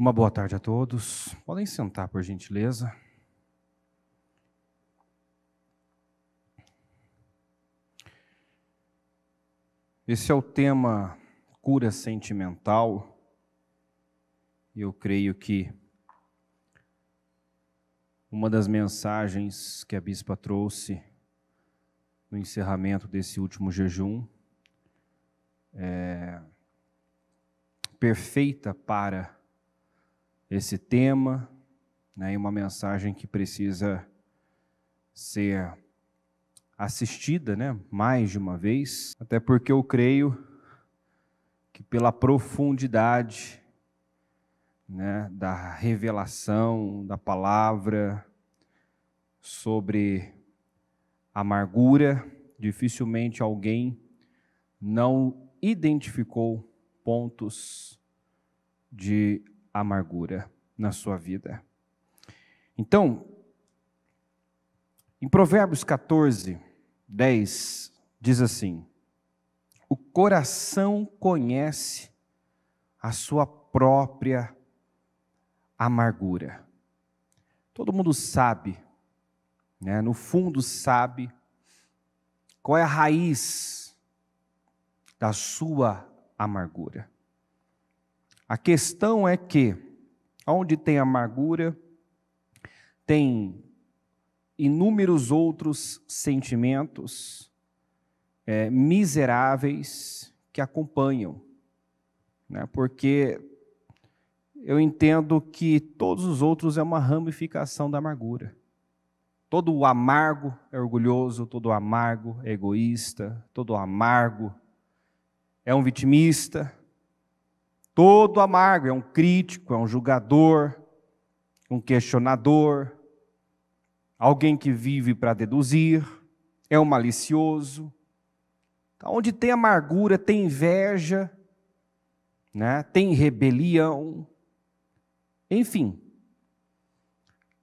Uma boa tarde a todos. Podem sentar, por gentileza. Esse é o tema cura sentimental. Eu creio que uma das mensagens que a bispa trouxe no encerramento desse último jejum é perfeita para esse tema, né, e uma mensagem que precisa ser assistida, né, mais de uma vez, até porque eu creio que pela profundidade, né, da revelação da palavra sobre amargura, dificilmente alguém não identificou pontos de amargura na sua vida. Então, em Provérbios 14, 10, diz assim: o coração conhece a sua própria amargura. Todo mundo sabe, né, no fundo sabe qual é a raiz da sua amargura. A questão é que, onde tem amargura, tem inúmeros outros sentimentos miseráveis que acompanham, né? Porque eu entendo que todos os outros é uma ramificação da amargura. Todo o amargo é orgulhoso, todo o amargo é egoísta, todo o amargo é um vitimista. Todo amargo é um crítico, é um julgador, um questionador, alguém que vive para deduzir, é um malicioso. Então, onde tem amargura, tem inveja, né? Tem rebelião, enfim.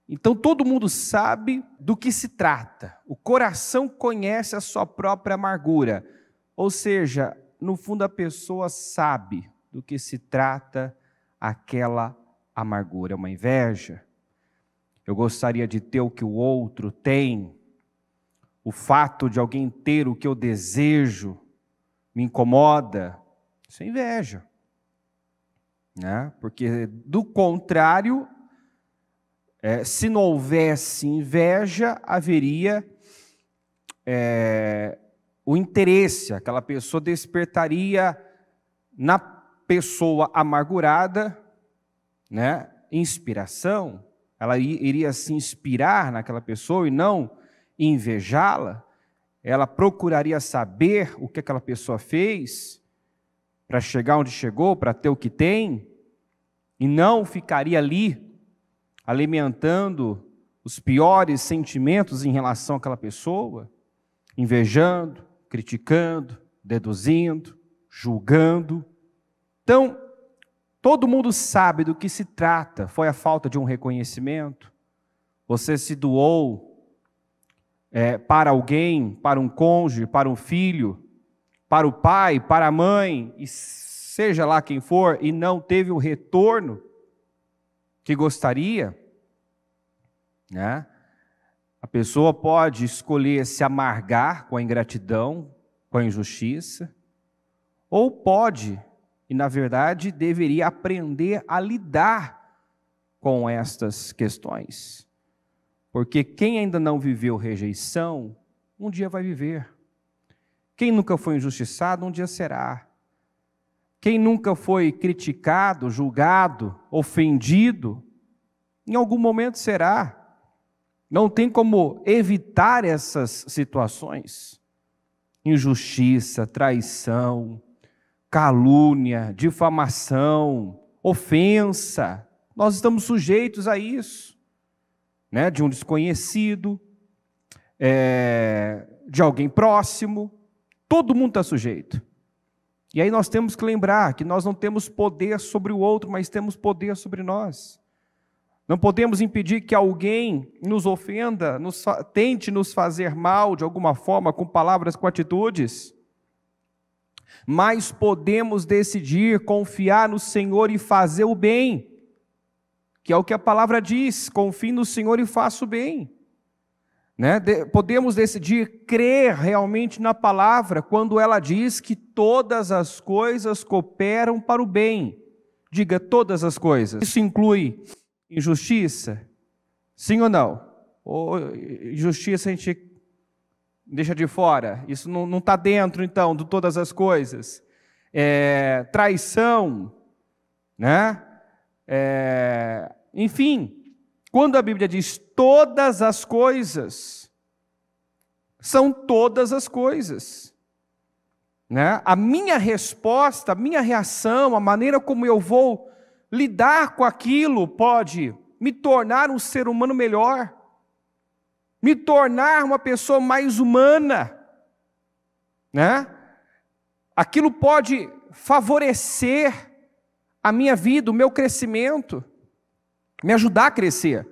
Então todo mundo sabe do que se trata. O coração conhece a sua própria amargura. Ou seja, no fundo a pessoa sabe do que se trata aquela amargura, uma inveja. Eu gostaria de ter o que o outro tem. O fato de alguém ter o que eu desejo me incomoda. Isso é inveja, né? Porque do contrário, se não houvesse inveja, haveria o interesse. Aquela pessoa despertaria na pessoa amargurada, né, inspiração. Ela iria se inspirar naquela pessoa e não invejá-la. Ela procuraria saber o que aquela pessoa fez para chegar onde chegou, para ter o que tem, e não ficaria ali alimentando os piores sentimentos em relação àquela pessoa, invejando, criticando, deduzindo, julgando. Então, todo mundo sabe do que se trata. Foi a falta de um reconhecimento? Você se doou para alguém, para um cônjuge, para um filho, para o pai, para a mãe, e seja lá quem for, e não teve o retorno que gostaria, né? A pessoa pode escolher se amargar com a ingratidão, com a injustiça, ou pode, e na verdade deveria aprender a lidar com estas questões. Porque quem ainda não viveu rejeição, um dia vai viver. Quem nunca foi injustiçado, um dia será. Quem nunca foi criticado, julgado, ofendido, em algum momento será. Não tem como evitar essas situações. Injustiça, traição, calúnia, difamação, ofensa. Nós estamos sujeitos a isso, né? De um desconhecido, de alguém próximo. Todo mundo está sujeito. E aí nós temos que lembrar que nós não temos poder sobre o outro, mas temos poder sobre nós. Não podemos impedir que alguém nos ofenda, tente nos fazer mal de alguma forma, com palavras, com atitudes. Mas podemos decidir confiar no Senhor e fazer o bem. que é o que a palavra diz: confie no Senhor e faça o bem. Né? Podemos decidir crer realmente na palavra quando ela diz que todas as coisas cooperam para o bem. Diga, todas as coisas. Isso inclui injustiça? Sim ou não? Ou injustiça a gente deixa de fora? Isso não está dentro, então, de todas as coisas. Traição, né? Enfim, quando a Bíblia diz todas as coisas, são todas as coisas. Né? A minha resposta, a minha reação, a maneira como eu vou lidar com aquilo pode me tornar um ser humano melhor, me tornar uma pessoa mais humana. Né? Aquilo pode favorecer a minha vida, o meu crescimento, me ajudar a crescer.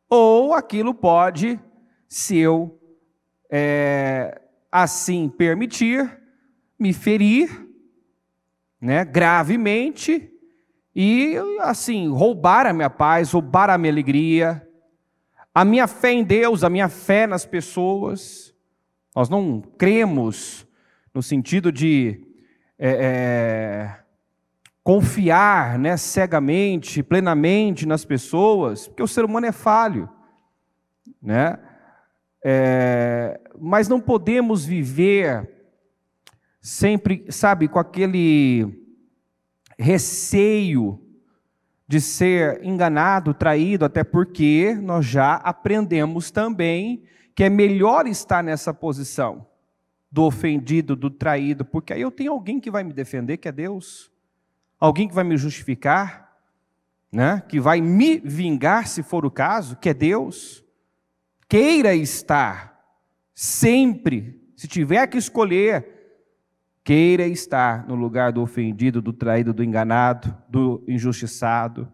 Ou aquilo pode, se eu assim permitir, me ferir, né, gravemente, e assim roubar a minha paz, roubar a minha alegria, a minha fé em Deus, a minha fé nas pessoas. Nós não cremos no sentido de confiar, né, cegamente, plenamente nas pessoas, porque o ser humano é falho, né? Mas não podemos viver sempre, sabe, com aquele receio de ser enganado, traído, até porque nós já aprendemos também que é melhor estar nessa posição do ofendido, do traído, porque aí eu tenho alguém que vai me defender, que é Deus. Alguém que vai me justificar, né? Que vai me vingar, se for o caso, que é Deus. Queira estar sempre, se tiver que escolher, queira estar no lugar do ofendido, do traído, do enganado, do injustiçado,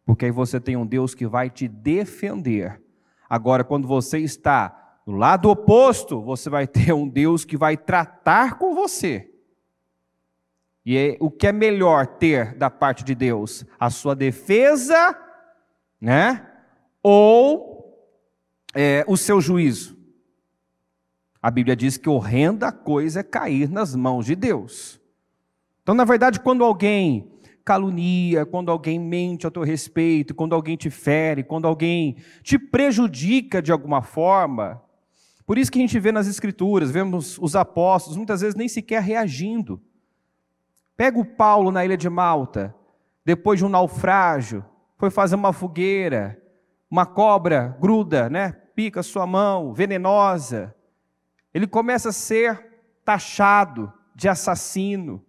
porque aí você tem um Deus que vai te defender. Agora, quando você está do lado oposto, você vai ter um Deus que vai tratar com você. E o que é melhor ter da parte de Deus? A sua defesa, né? Ou o seu juízo? A Bíblia diz que horrenda coisa é cair nas mãos de Deus. Então, na verdade, quando alguém calunia, quando alguém mente ao teu respeito, quando alguém te fere, quando alguém te prejudica de alguma forma, por isso que a gente vê nas Escrituras, vemos os apóstolos, muitas vezes nem sequer reagindo. Pega o Paulo na ilha de Malta, depois de um naufrágio, foi fazer uma fogueira, uma cobra gruda, né, pica sua mão, venenosa. Ele começa a ser taxado de assassino.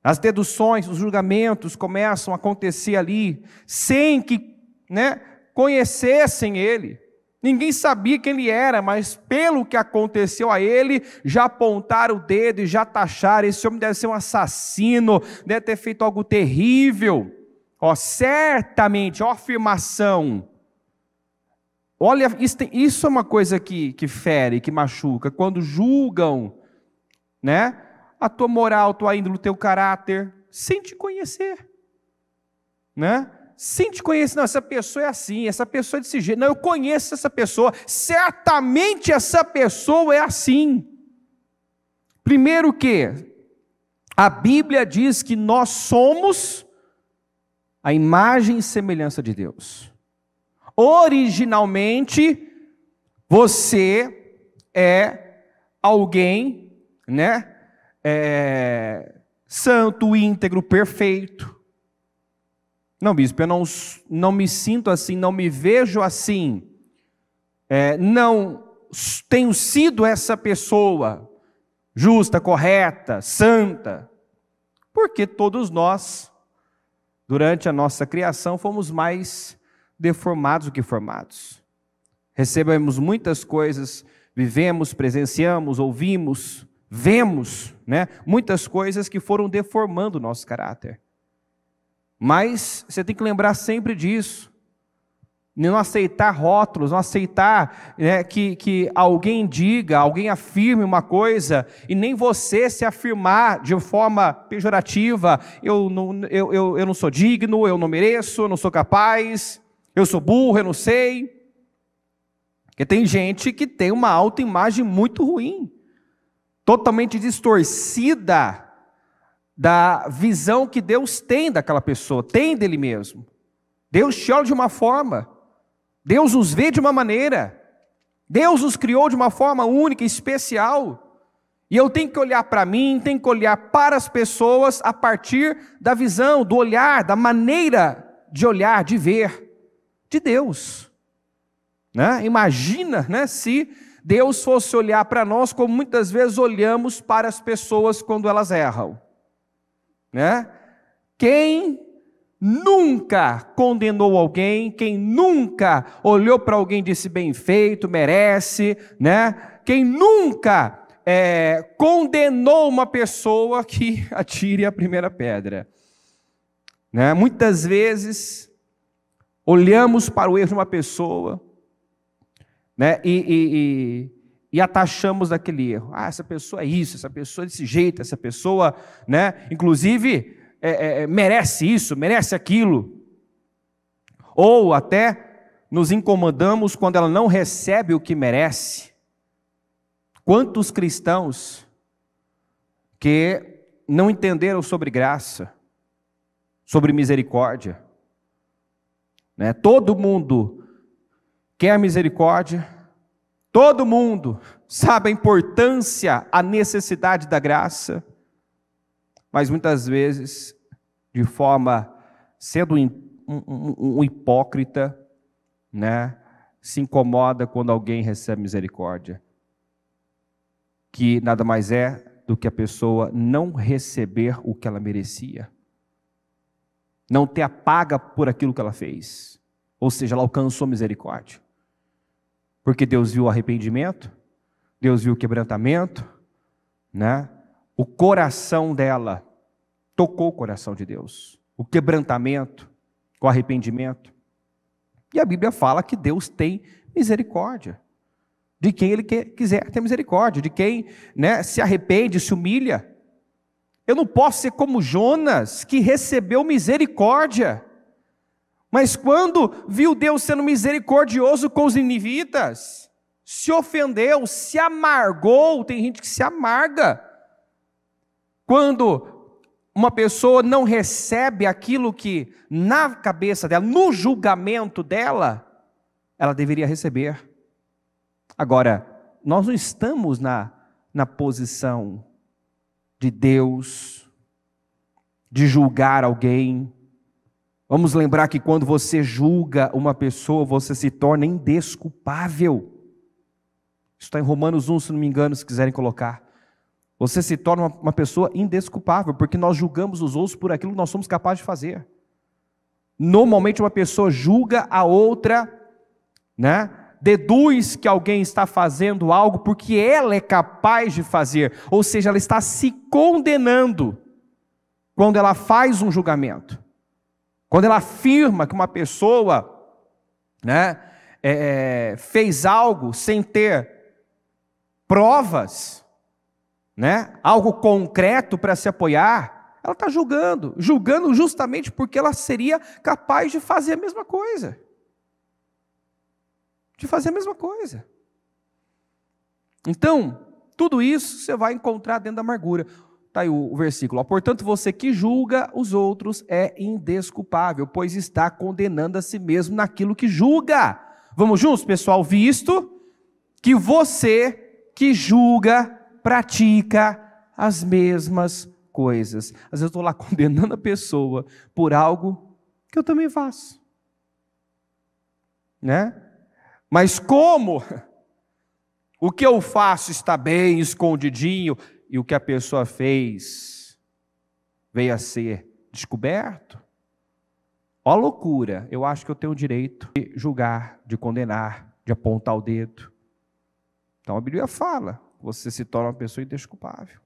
As deduções, os julgamentos começam a acontecer ali, sem que, né, conhecessem ele. Ninguém sabia quem ele era, mas pelo que aconteceu a ele, já apontaram o dedo e já taxaram: esse homem deve ser um assassino, deve ter feito algo terrível. Certamente, afirmação. Olha, isso é uma coisa que fere, que machuca, quando julgam, né, a tua moral, a tua índole, o teu caráter, sem te conhecer, né? Sem te conhecer, não, essa pessoa é assim, essa pessoa é desse jeito, não, eu conheço essa pessoa, certamente essa pessoa é assim. Primeiro que a Bíblia diz que nós somos a imagem e semelhança de Deus. Originalmente, você é alguém, né, santo, íntegro, perfeito. Não, bispo, eu não me sinto assim, não me vejo assim, não tenho sido essa pessoa justa, correta, santa, porque todos nós, durante a nossa criação, fomos mais deformados do que formados. Recebemos muitas coisas, vivemos, presenciamos, ouvimos, vemos, né, muitas coisas que foram deformando o nosso caráter. Mas você tem que lembrar sempre disso. não aceitar rótulos, não aceitar, né, que alguém diga, alguém afirme uma coisa, e nem você se afirmar de forma pejorativa, eu não sou digno, eu não mereço, eu não sou capaz, eu sou burro, eu não sei. Porque tem gente que tem uma autoimagem muito ruim, totalmente distorcida da visão que Deus tem daquela pessoa, tem dele mesmo. Deus te olha de uma forma, Deus nos vê de uma maneira, Deus nos criou de uma forma única, especial, e eu tenho que olhar para mim, tenho que olhar para as pessoas a partir da visão, do olhar, da maneira de olhar, de ver, de Deus. Né? Imagina, né, se Deus fosse olhar para nós como muitas vezes olhamos para as pessoas quando elas erram. Né? Quem nunca condenou alguém, quem nunca olhou para alguém e disse bem feito, merece, né? Quem nunca condenou uma pessoa, que atire a primeira pedra. Né? Muitas vezes olhamos para o erro de uma pessoa, né? e a taxamos daquele erro. Essa pessoa é isso, essa pessoa é desse jeito, essa pessoa, né? Inclusive merece isso, merece aquilo. Ou até nos incomodamos quando ela não recebe o que merece. Quantos cristãos que não entenderam sobre graça, sobre misericórdia, né? Todo mundo quer misericórdia, todo mundo sabe a importância, a necessidade da graça, mas muitas vezes, de forma, sendo um hipócrita, né, se incomoda quando alguém recebe misericórdia, que nada mais é do que a pessoa não receber o que ela merecia, não ter a paga por aquilo que ela fez, ou seja, ela alcançou misericórdia, porque Deus viu o arrependimento, Deus viu o quebrantamento, né? O coração dela tocou o coração de Deus, o quebrantamento, o arrependimento. E a Bíblia fala que Deus tem misericórdia de quem Ele quiser ter misericórdia, de quem, né, se arrepende, se humilha. Eu não posso ser como Jonas, que recebeu misericórdia, mas quando viu Deus sendo misericordioso com os ninivitas, se ofendeu, se amargou. Tem gente que se amarga quando uma pessoa não recebe aquilo que na cabeça dela, no julgamento dela, ela deveria receber. Agora, nós não estamos na posição de Deus, de julgar alguém. Vamos lembrar que quando você julga uma pessoa, você se torna indesculpável. Isso está em Romanos 1, se não me engano, se quiserem colocar. Você se torna uma pessoa indesculpável, porque nós julgamos os outros por aquilo que nós somos capazes de fazer. Normalmente uma pessoa julga a outra, né? Deduz que alguém está fazendo algo porque ela é capaz de fazer, ou seja, ela está se condenando quando ela faz um julgamento. Quando ela afirma que uma pessoa, né, fez algo sem ter provas, né, algo concreto para se apoiar, ela está julgando justamente porque ela seria capaz de fazer a mesma coisa. Então, tudo isso você vai encontrar dentro da amargura. Está aí o versículo. Portanto, você que julga os outros é indesculpável, pois está condenando a si mesmo naquilo que julga. Vamos juntos, pessoal? Visto que você que julga pratica as mesmas coisas. Às vezes eu estou lá condenando a pessoa por algo que eu também faço, né? Mas como o que eu faço está bem escondidinho e o que a pessoa fez veio a ser descoberto, ó loucura, eu acho que eu tenho o direito de julgar, de condenar, de apontar o dedo. Então a Bíblia fala, você se torna uma pessoa indesculpável.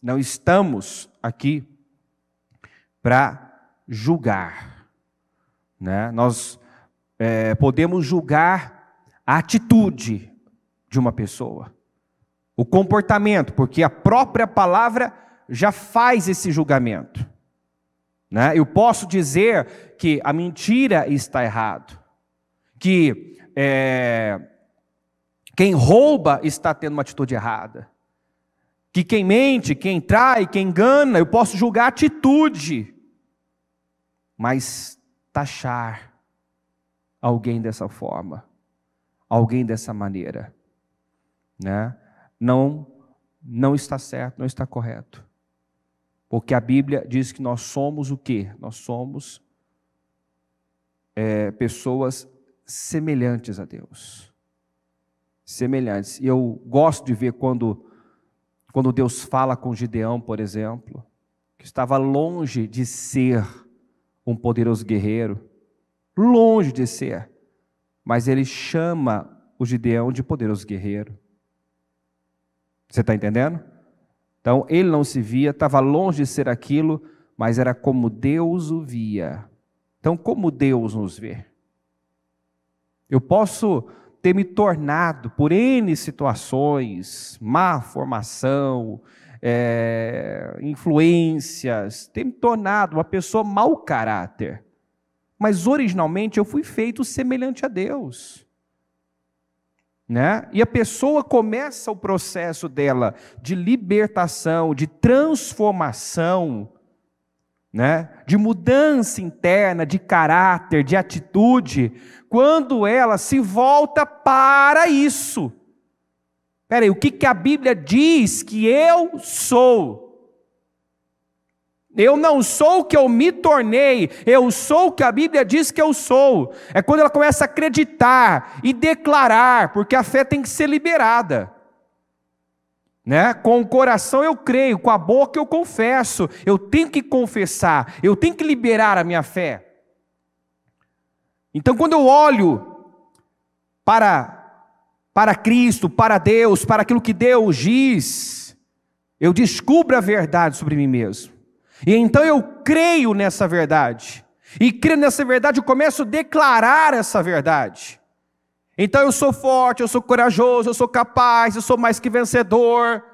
Não estamos aqui para julgar, né? Nós podemos julgar a atitude de uma pessoa, o comportamento, porque a própria palavra já faz esse julgamento, né? Eu posso dizer que a mentira está errado, que quem rouba está tendo uma atitude errada, que quem mente, quem trai, quem engana, eu posso julgar a atitude, mas taxar alguém dessa forma, alguém dessa maneira, né? Não está certo, não está correto. Porque a Bíblia diz que nós somos o quê? Nós somos pessoas semelhantes a Deus. Semelhantes. E eu gosto de ver quando Deus fala com Gideão, por exemplo, que estava longe de ser um poderoso guerreiro, longe de ser, mas ele chama o Gideão de poderoso guerreiro. Você está entendendo? Então, ele não se via, estava longe de ser aquilo, mas era como Deus o via. Então, como Deus nos vê? Eu posso ter me tornado, por N situações, má formação, influências, ter me tornado uma pessoa mau caráter. Mas, originalmente, eu fui feito semelhante a Deus. Né? E a pessoa começa o processo dela de libertação, de transformação, né? De mudança interna, de caráter, de atitude, quando ela se volta para isso. Espera aí, o que a Bíblia diz que eu sou? Eu não sou o que eu me tornei, eu sou o que a Bíblia diz que eu sou. É quando ela começa a acreditar e declarar, porque a fé tem que ser liberada. Né? Com o coração eu creio, com a boca eu confesso, eu tenho que confessar, eu tenho que liberar a minha fé. Então quando eu olho para Cristo, para Deus, para aquilo que Deus diz, eu descubro a verdade sobre mim mesmo. E então eu creio nessa verdade. E creio nessa verdade, eu começo a declarar essa verdade. Então eu sou forte, eu sou corajoso, eu sou capaz, eu sou mais que vencedor,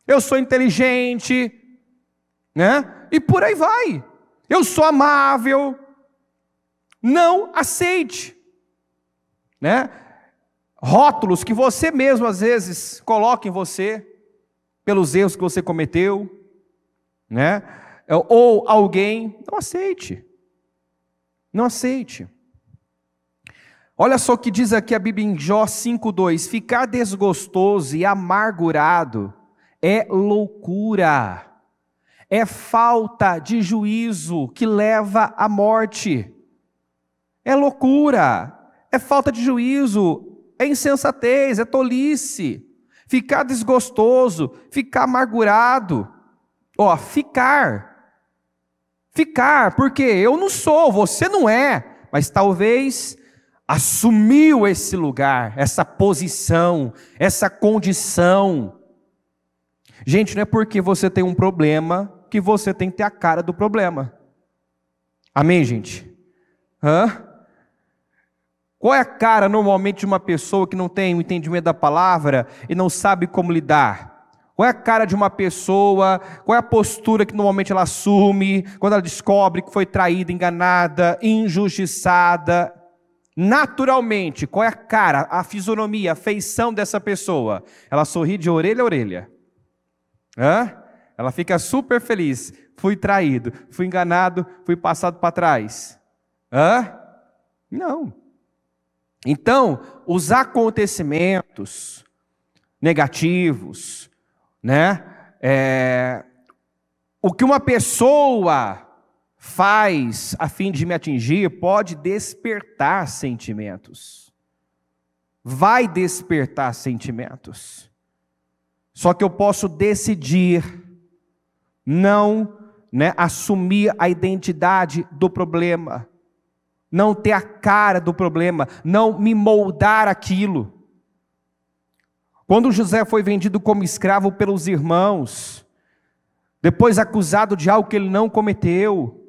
eu sou inteligente, né? E por aí vai. Eu sou amável. Não aceite, né? Rótulos que você mesmo às vezes coloca em você, pelos erros que você cometeu, né? Ou alguém, não aceite. Não aceite. Olha só o que diz aqui a Bíblia em Jó 5:2: ficar desgostoso e amargurado é loucura, é falta de juízo que leva à morte. É loucura, é falta de juízo, é insensatez, é tolice. Ficar desgostoso, ficar amargurado. Ó, ficar, porque eu não sou, você não é, mas talvez assumiu esse lugar, essa posição, essa condição. Gente, não é porque você tem um problema que você tem que ter a cara do problema. Amém, gente? Qual é a cara normalmente de uma pessoa que não tem o entendimento da palavra e não sabe como lidar? Qual é a cara de uma pessoa, qual é a postura que normalmente ela assume quando ela descobre que foi traída, enganada, injustiçada? Naturalmente, qual é a cara, a fisionomia, a feição dessa pessoa? Ela sorri de orelha a orelha. Ela fica super feliz. Fui traído, fui enganado, fui passado para trás. Não. Então, os acontecimentos negativos, né? O que uma pessoa faz a fim de me atingir pode despertar sentimentos. Vai despertar sentimentos. Só que eu posso decidir não, assumir a identidade do problema, não ter a cara do problema, não me moldar aquilo. Quando José foi vendido como escravo pelos irmãos, depois acusado de algo que ele não cometeu,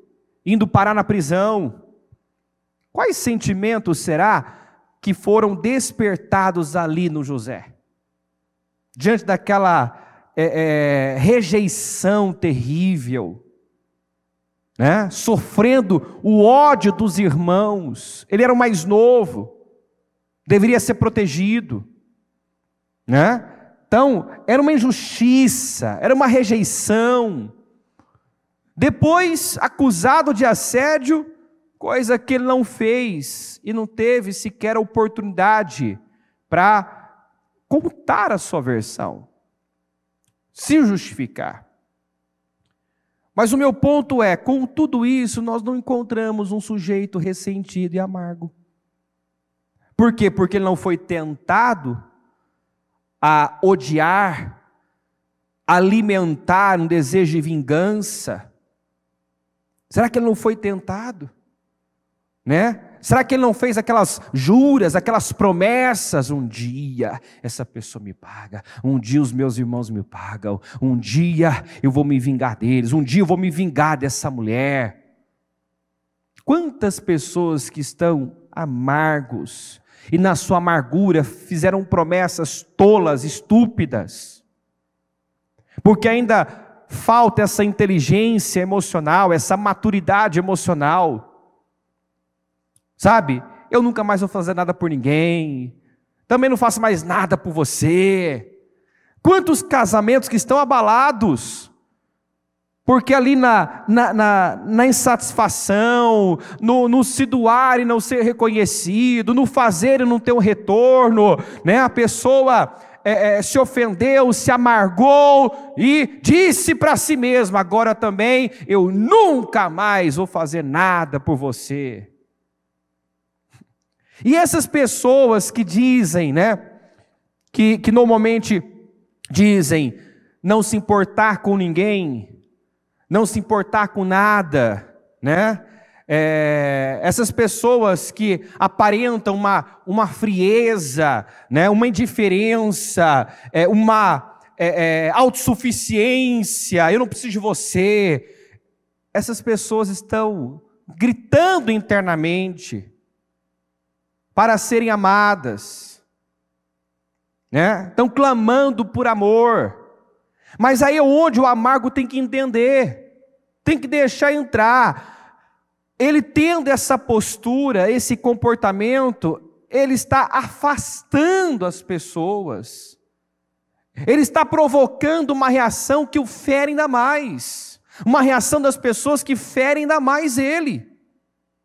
indo parar na prisão, Quais sentimentos será que foram despertados ali no José? Diante daquela rejeição terrível, né? Sofrendo o ódio dos irmãos. Ele era o mais novo, deveria ser protegido, né? Então, era uma injustiça, era uma rejeição. Depois, acusado de assédio, coisa que ele não fez e não teve sequer a oportunidade para contar a sua versão, se justificar. Mas o meu ponto é, com tudo isso, nós não encontramos um sujeito ressentido e amargo. Por quê? Porque ele não foi tentado a odiar, alimentar um desejo de vingança. Será que ele não foi tentado? Né? Será que ele não fez aquelas juras, aquelas promessas? Um dia essa pessoa me paga, um dia os meus irmãos me pagam, um dia eu vou me vingar deles, um dia eu vou me vingar dessa mulher. Quantas pessoas que estão amargos e na sua amargura fizeram promessas tolas, estúpidas, porque ainda falta essa inteligência emocional, essa maturidade emocional. Sabe, eu nunca mais vou fazer nada por ninguém, também não faço mais nada por você. Quantos casamentos que estão abalados, porque ali na insatisfação, no se doar e não ser reconhecido, no fazer e não ter um retorno, né? A pessoa se ofendeu, se amargou e disse para si mesma, agora também eu nunca mais vou fazer nada por você. E essas pessoas que dizem, né, que normalmente dizem não se importar com ninguém, não se importar com nada, né? Essas pessoas que aparentam uma frieza, né, uma indiferença, uma autossuficiência, eu não preciso de você. Essas pessoas estão gritando internamente para serem amadas, né? Estão clamando por amor, mas aí é onde o amargo tem que entender, tem que deixar entrar. Ele tendo essa postura, esse comportamento, ele está afastando as pessoas, ele está provocando uma reação que o fere ainda mais, uma reação das pessoas que ferem ainda mais ele.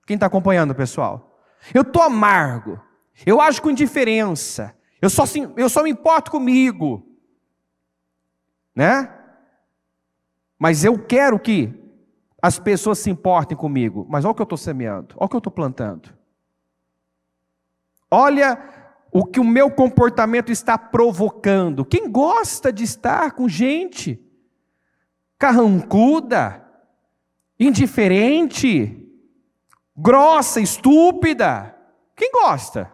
Quem está acompanhando, pessoal? Eu estou amargo, eu ajo com indiferença, eu só me importo comigo, né? Mas eu quero que as pessoas se importem comigo. Mas olha o que eu estou semeando, olha o que eu estou plantando. Olha o que o meu comportamento está provocando. Quem gosta de estar com gente carrancuda, indiferente, grossa, estúpida? Quem gosta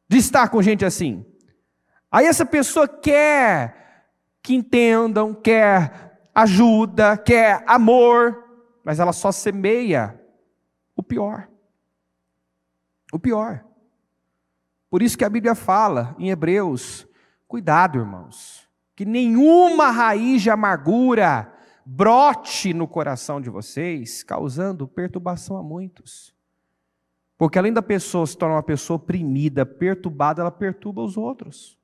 de estar com gente assim? Aí essa pessoa quer que entendam, quer ajuda, quer amor, mas ela só semeia o pior. O pior. Por isso que a Bíblia fala em Hebreus, cuidado, irmãos, que nenhuma raiz de amargura brote no coração de vocês, causando perturbação a muitos. Porque além da pessoa se tornar uma pessoa oprimida, perturbada, ela perturba os outros.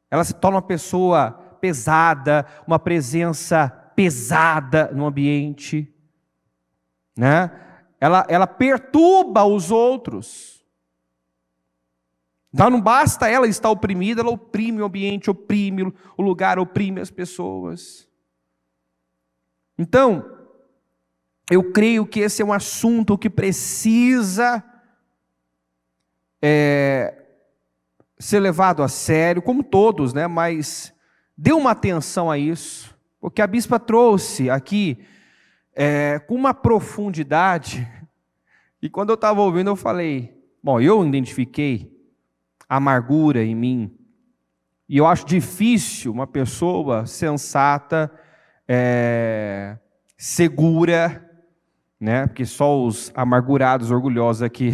Ela se torna uma pessoa pesada, uma presença pesada no ambiente, né? Ela perturba os outros. Então não basta ela estar oprimida, ela oprime o ambiente, oprime o lugar, oprime as pessoas. Então, eu creio que esse é um assunto que precisa ser levado a sério, como todos, né? Mas dê uma atenção a isso, porque a bispa trouxe aqui com uma profundidade, e quando eu estava ouvindo eu falei, bom, eu identifiquei a amargura em mim, e eu acho difícil uma pessoa sensata, segura, né? Porque só os amargurados, orgulhosos aqui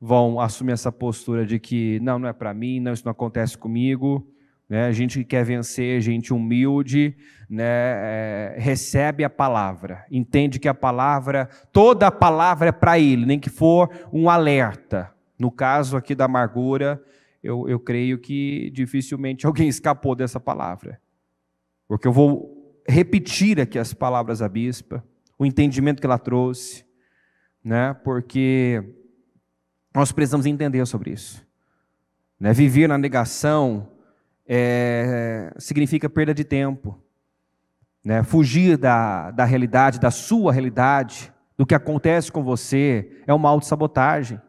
vão assumir essa postura de que não é para mim, não, isso não acontece comigo, né? Gente que quer vencer, gente humilde, né? Recebe a palavra, entende que a palavra, toda a palavra é para ele, nem que for um alerta. No caso aqui da amargura, eu creio que dificilmente alguém escapou dessa palavra, porque eu vou repetir aqui as palavras da bispa, o entendimento que ela trouxe, né? Porque nós precisamos entender sobre isso, né? Viver na negação significa perda de tempo, né? Fugir da realidade, da sua realidade, do que acontece com você, é uma autossabotagem.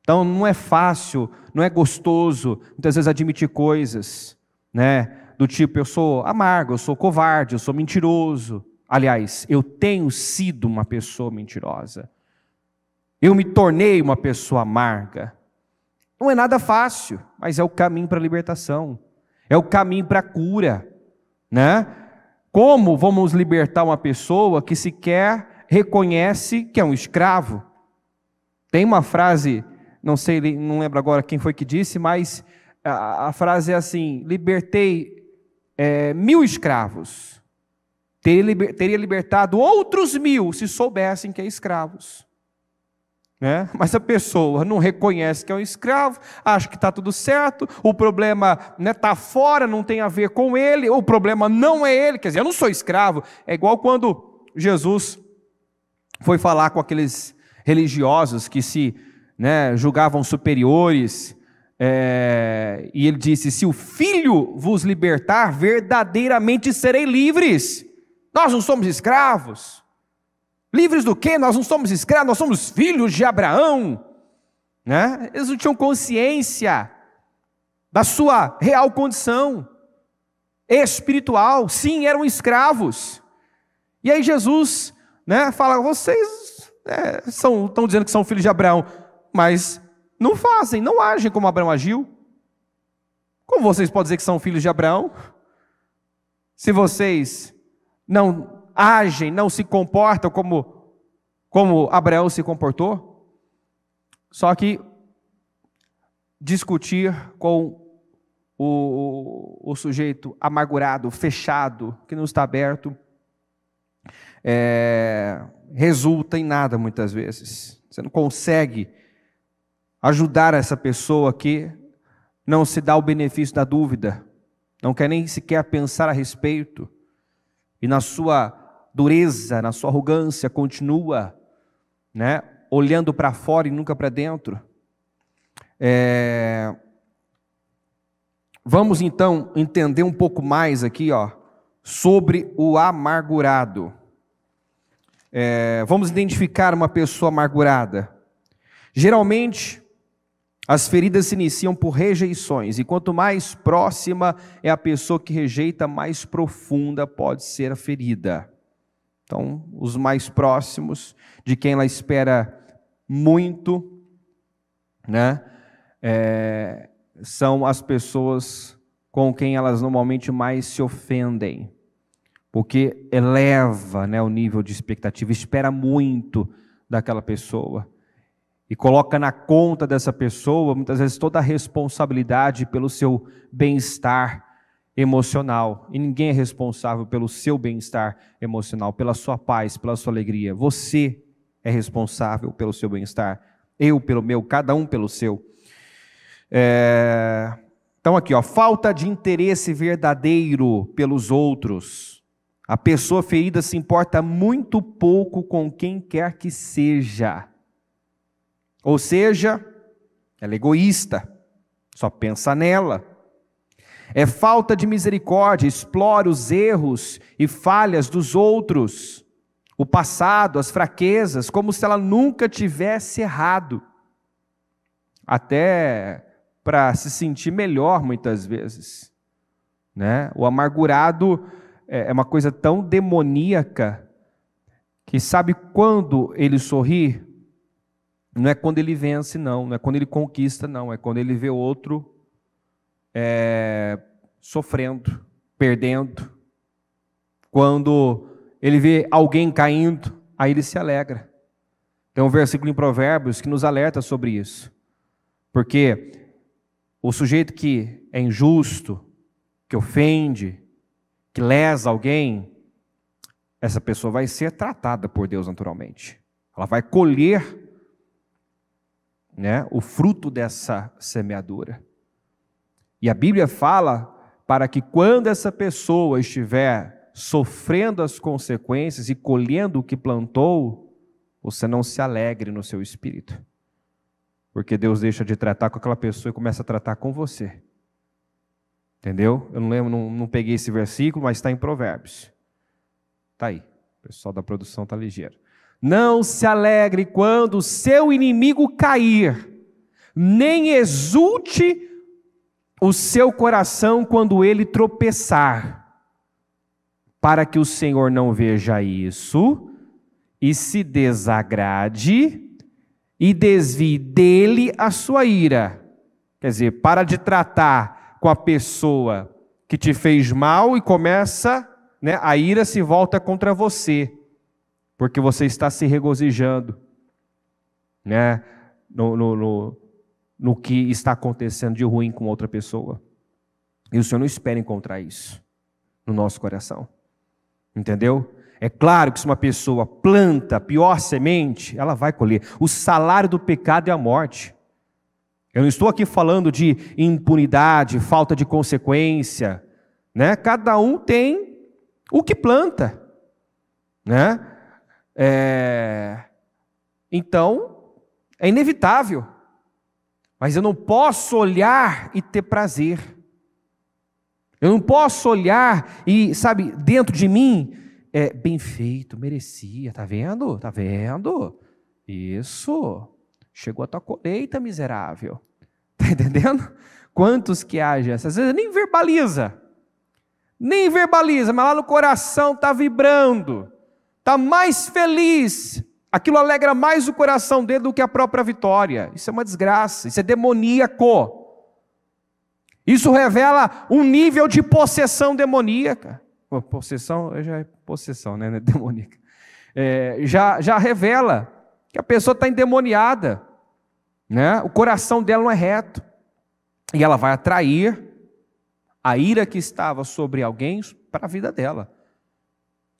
Então não é fácil, não é gostoso, muitas vezes admitir coisas, né? Do tipo, eu sou amargo, eu sou covarde, eu sou mentiroso. Aliás, eu tenho sido uma pessoa mentirosa. Eu me tornei uma pessoa amarga. Não é nada fácil, mas é o caminho para a libertação. É o caminho para a cura, né? Como vamos libertar uma pessoa que sequer reconhece que é um escravo? Tem uma frase, não sei, não lembro agora quem foi que disse, mas a frase é assim: libertei 1000 escravos. Teria libertado outros 1000 se soubessem que é escravos. Né? Mas a pessoa não reconhece que é um escravo, acha que está tudo certo, o problema está fora, não tem a ver com ele, o problema não é ele, quer dizer, eu não sou escravo. É igual quando Jesus foi falar com aqueles religiosos que se julgavam superiores, e ele disse: se o Filho vos libertar, verdadeiramente serei livres. Nós não somos escravos. Livres do quê? Nós não somos escravos, nós somos filhos de Abraão, né? Eles não tinham consciência da sua real condição espiritual. Sim, eram escravos. E aí Jesus, fala: vocês estão dizendo que são filhos de Abraão, mas não fazem, não agem como Abraão agiu. Como vocês podem dizer que são filhos de Abraão, se vocês não agem, não se comportam como Abraão se comportou? Só que discutir com o sujeito amargurado, fechado, que não está aberto, resulta em nada muitas vezes. Você não consegue ajudar essa pessoa que não se dá o benefício da dúvida, não quer nem sequer pensar a respeito, e na sua dureza, na sua arrogância, continua, olhando para fora e nunca para dentro. Vamos então entender um pouco mais aqui, sobre o amargurado. Vamos identificar uma pessoa amargurada. Geralmente, as feridas se iniciam por rejeições, e quanto mais próxima é a pessoa que rejeita, mais profunda pode ser a ferida. Então, os mais próximos, de quem ela espera muito, são as pessoas com quem elas normalmente mais se ofendem, porque eleva o nível de expectativa, espera muito daquela pessoa, e coloca na conta dessa pessoa, muitas vezes, toda a responsabilidade pelo seu bem-estar emocional. E ninguém é responsável pelo seu bem-estar emocional, pela sua paz, pela sua alegria. Você é responsável pelo seu bem-estar, eu pelo meu, cada um pelo seu. Então aqui, falta de interesse verdadeiro pelos outros. A pessoa ferida se importa muito pouco com quem quer que seja. Ou seja, ela é egoísta, só pensa nela. É falta de misericórdia, explora os erros e falhas dos outros, o passado, as fraquezas, como se ela nunca tivesse errado. Até para se sentir melhor muitas vezes. O amargurado é uma coisa tão demoníaca que sabe quando ele sorri? Não é quando ele vence, não é quando ele conquista, não, é quando ele vê outro perdendo, quando ele vê alguém caindo, aí ele se alegra. Tem um versículo em Provérbios que nos alerta sobre isso. Porque o sujeito que é injusto, que ofende, que lesa alguém, essa pessoa vai ser tratada por Deus naturalmente. Ela vai colher, né, o fruto dessa semeadura. E a Bíblia fala para que quando essa pessoa estiver sofrendo as consequências e colhendo o que plantou, você não se alegre no seu espírito. Porque Deus deixa de tratar com aquela pessoa e começa a tratar com você. Entendeu? Eu não lembro, não peguei esse versículo, mas está em Provérbios. Está aí. O pessoal da produção está ligeiro. Não se alegre quando o seu inimigo cair, nem exulte o seu coração quando ele tropeçar, para que o Senhor não veja isso e se desagrade e desvie dele a sua ira. Quer dizer, para de tratar com a pessoa que te fez mal e começa, né, a ira se volta contra você, porque você está se regozijando, né, no que está acontecendo de ruim com outra pessoa. E o Senhor não espera encontrar isso no nosso coração. Entendeu? É claro que se uma pessoa planta a pior semente, ela vai colher. O salário do pecado é a morte. Eu não estou aqui falando de impunidade, falta de consequência, né? Cada um tem o que planta, né? Então, é inevitável. Mas eu não posso olhar e ter prazer. Eu não posso olhar e, sabe, dentro de mim, bem feito, merecia, tá vendo? Tá vendo? Isso, chegou a tua colheita, miserável. Tá entendendo? Quantos que agem? Às vezes nem verbaliza, mas lá no coração tá vibrando, tá mais feliz. Aquilo alegra mais o coração dele do que a própria vitória. Isso é uma desgraça, isso é demoníaco. Isso revela um nível de possessão demoníaca. Possessão já é possessão, né? Demoníaca. Já revela que a pessoa está endemoniada, né? O coração dela não é reto. E ela vai atrair a ira que estava sobre alguém para a vida dela,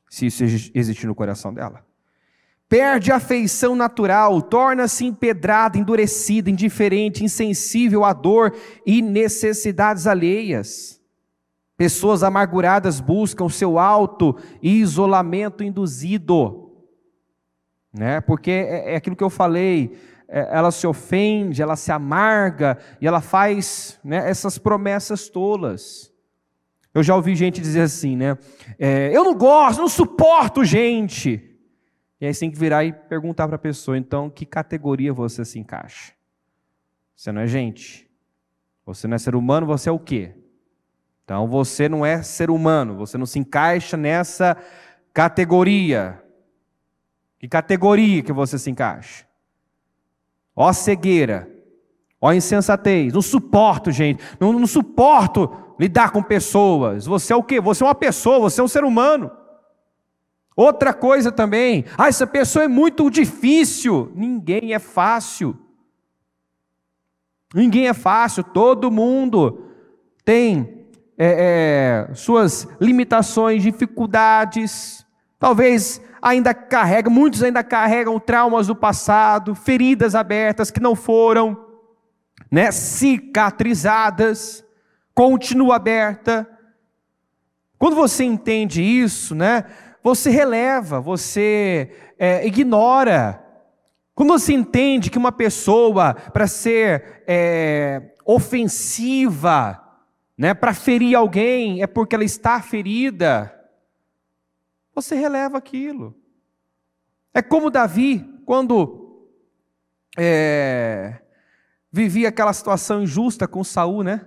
se isso existir no coração dela. Perde a afeição natural, torna-se empedrada, endurecida, indiferente, insensível à dor e necessidades alheias. Pessoas amarguradas buscam seu auto e isolamento induzido, né? Porque é aquilo que eu falei, ela se ofende, ela se amarga e ela faz, né, essas promessas tolas. Eu já ouvi gente dizer assim, né? Eu não gosto, não suporto gente. E aí você tem que virar e perguntar para a pessoa, então, que categoria você se encaixa? Você não é gente. Você não é ser humano, você é o quê? Então, você não é ser humano, você não se encaixa nessa categoria. Que categoria que você se encaixa? Ó cegueira, ó insensatez, não suporto gente, não suporto lidar com pessoas. Você é o quê? Você é uma pessoa, você é um ser humano. Outra coisa também, essa pessoa é muito difícil. Ninguém é fácil. Ninguém é fácil, todo mundo tem suas limitações, dificuldades. Talvez muitos ainda carregam traumas do passado, feridas abertas que não foram, né, cicatrizadas, continua aberta. Quando você entende isso, né, você releva, você ignora. Quando você entende que uma pessoa, para ser ofensiva, né, para ferir alguém, é porque ela está ferida, você releva aquilo. É como Davi, quando vivia aquela situação injusta com Saul, né?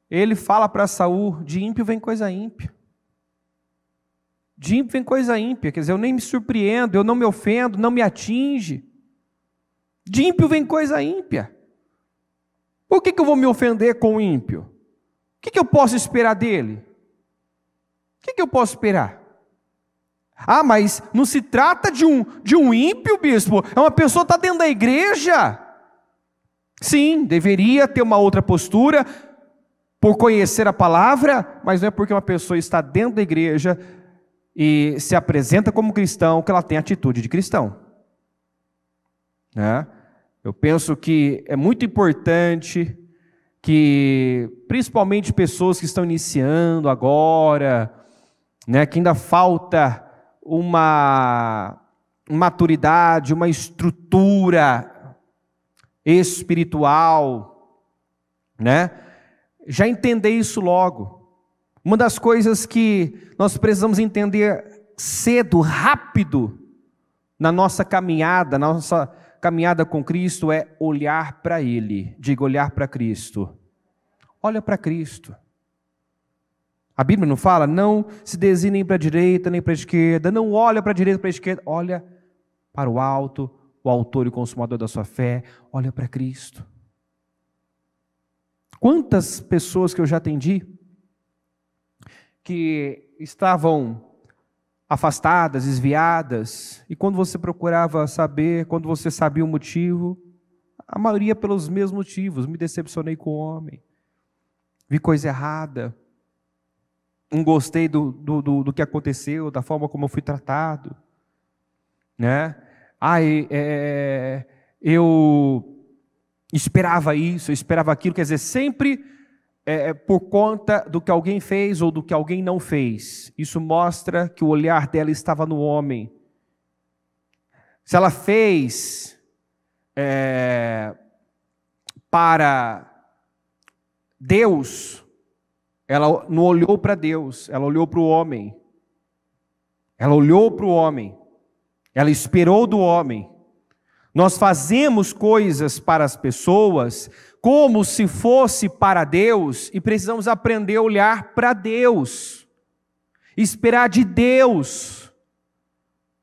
Ele fala para Saul, de ímpio vem coisa ímpia. De ímpio vem coisa ímpia, quer dizer, eu nem me surpreendo, eu não me ofendo, não me atinge. De ímpio vem coisa ímpia. Por que eu vou me ofender com o ímpio? O que eu posso esperar dele? O que eu posso esperar? Ah, mas não se trata de um ímpio, bispo, é uma pessoa que está dentro da igreja. Sim, deveria ter uma outra postura, por conhecer a palavra, mas não é porque uma pessoa está dentro da igreja e se apresenta como cristão que ela tem atitude de cristão. Né? Eu penso que é muito importante que, principalmente pessoas que estão iniciando agora, né, que ainda falta uma maturidade, uma estrutura espiritual, né? Já entender isso logo. Uma das coisas que nós precisamos entender cedo, rápido, na nossa caminhada com Cristo, é olhar para Ele. Diga, olhar para Cristo. Olha para Cristo. A Bíblia não fala, não se desvie nem para a direita, nem para a esquerda, não olha para a direita, para a esquerda, olha para o alto, o autor e consumador da sua fé, olha para Cristo. Quantas pessoas que eu já atendi, que estavam afastadas, desviadas, e quando você procurava saber, quando você sabia o motivo, a maioria pelos mesmos motivos, me decepcionei com o homem, vi coisa errada, não gostei do que aconteceu, da forma como eu fui tratado, né? Eu esperava isso, eu esperava aquilo, quer dizer, sempre por conta do que alguém fez ou do que alguém não fez. Isso mostra que o olhar dela estava no homem. Se ela fez para Deus, ela não olhou para Deus, ela olhou para o homem. Ela olhou para o homem, ela esperou do homem. Nós fazemos coisas para as pessoas como se fosse para Deus, e precisamos aprender a olhar para Deus, esperar de Deus,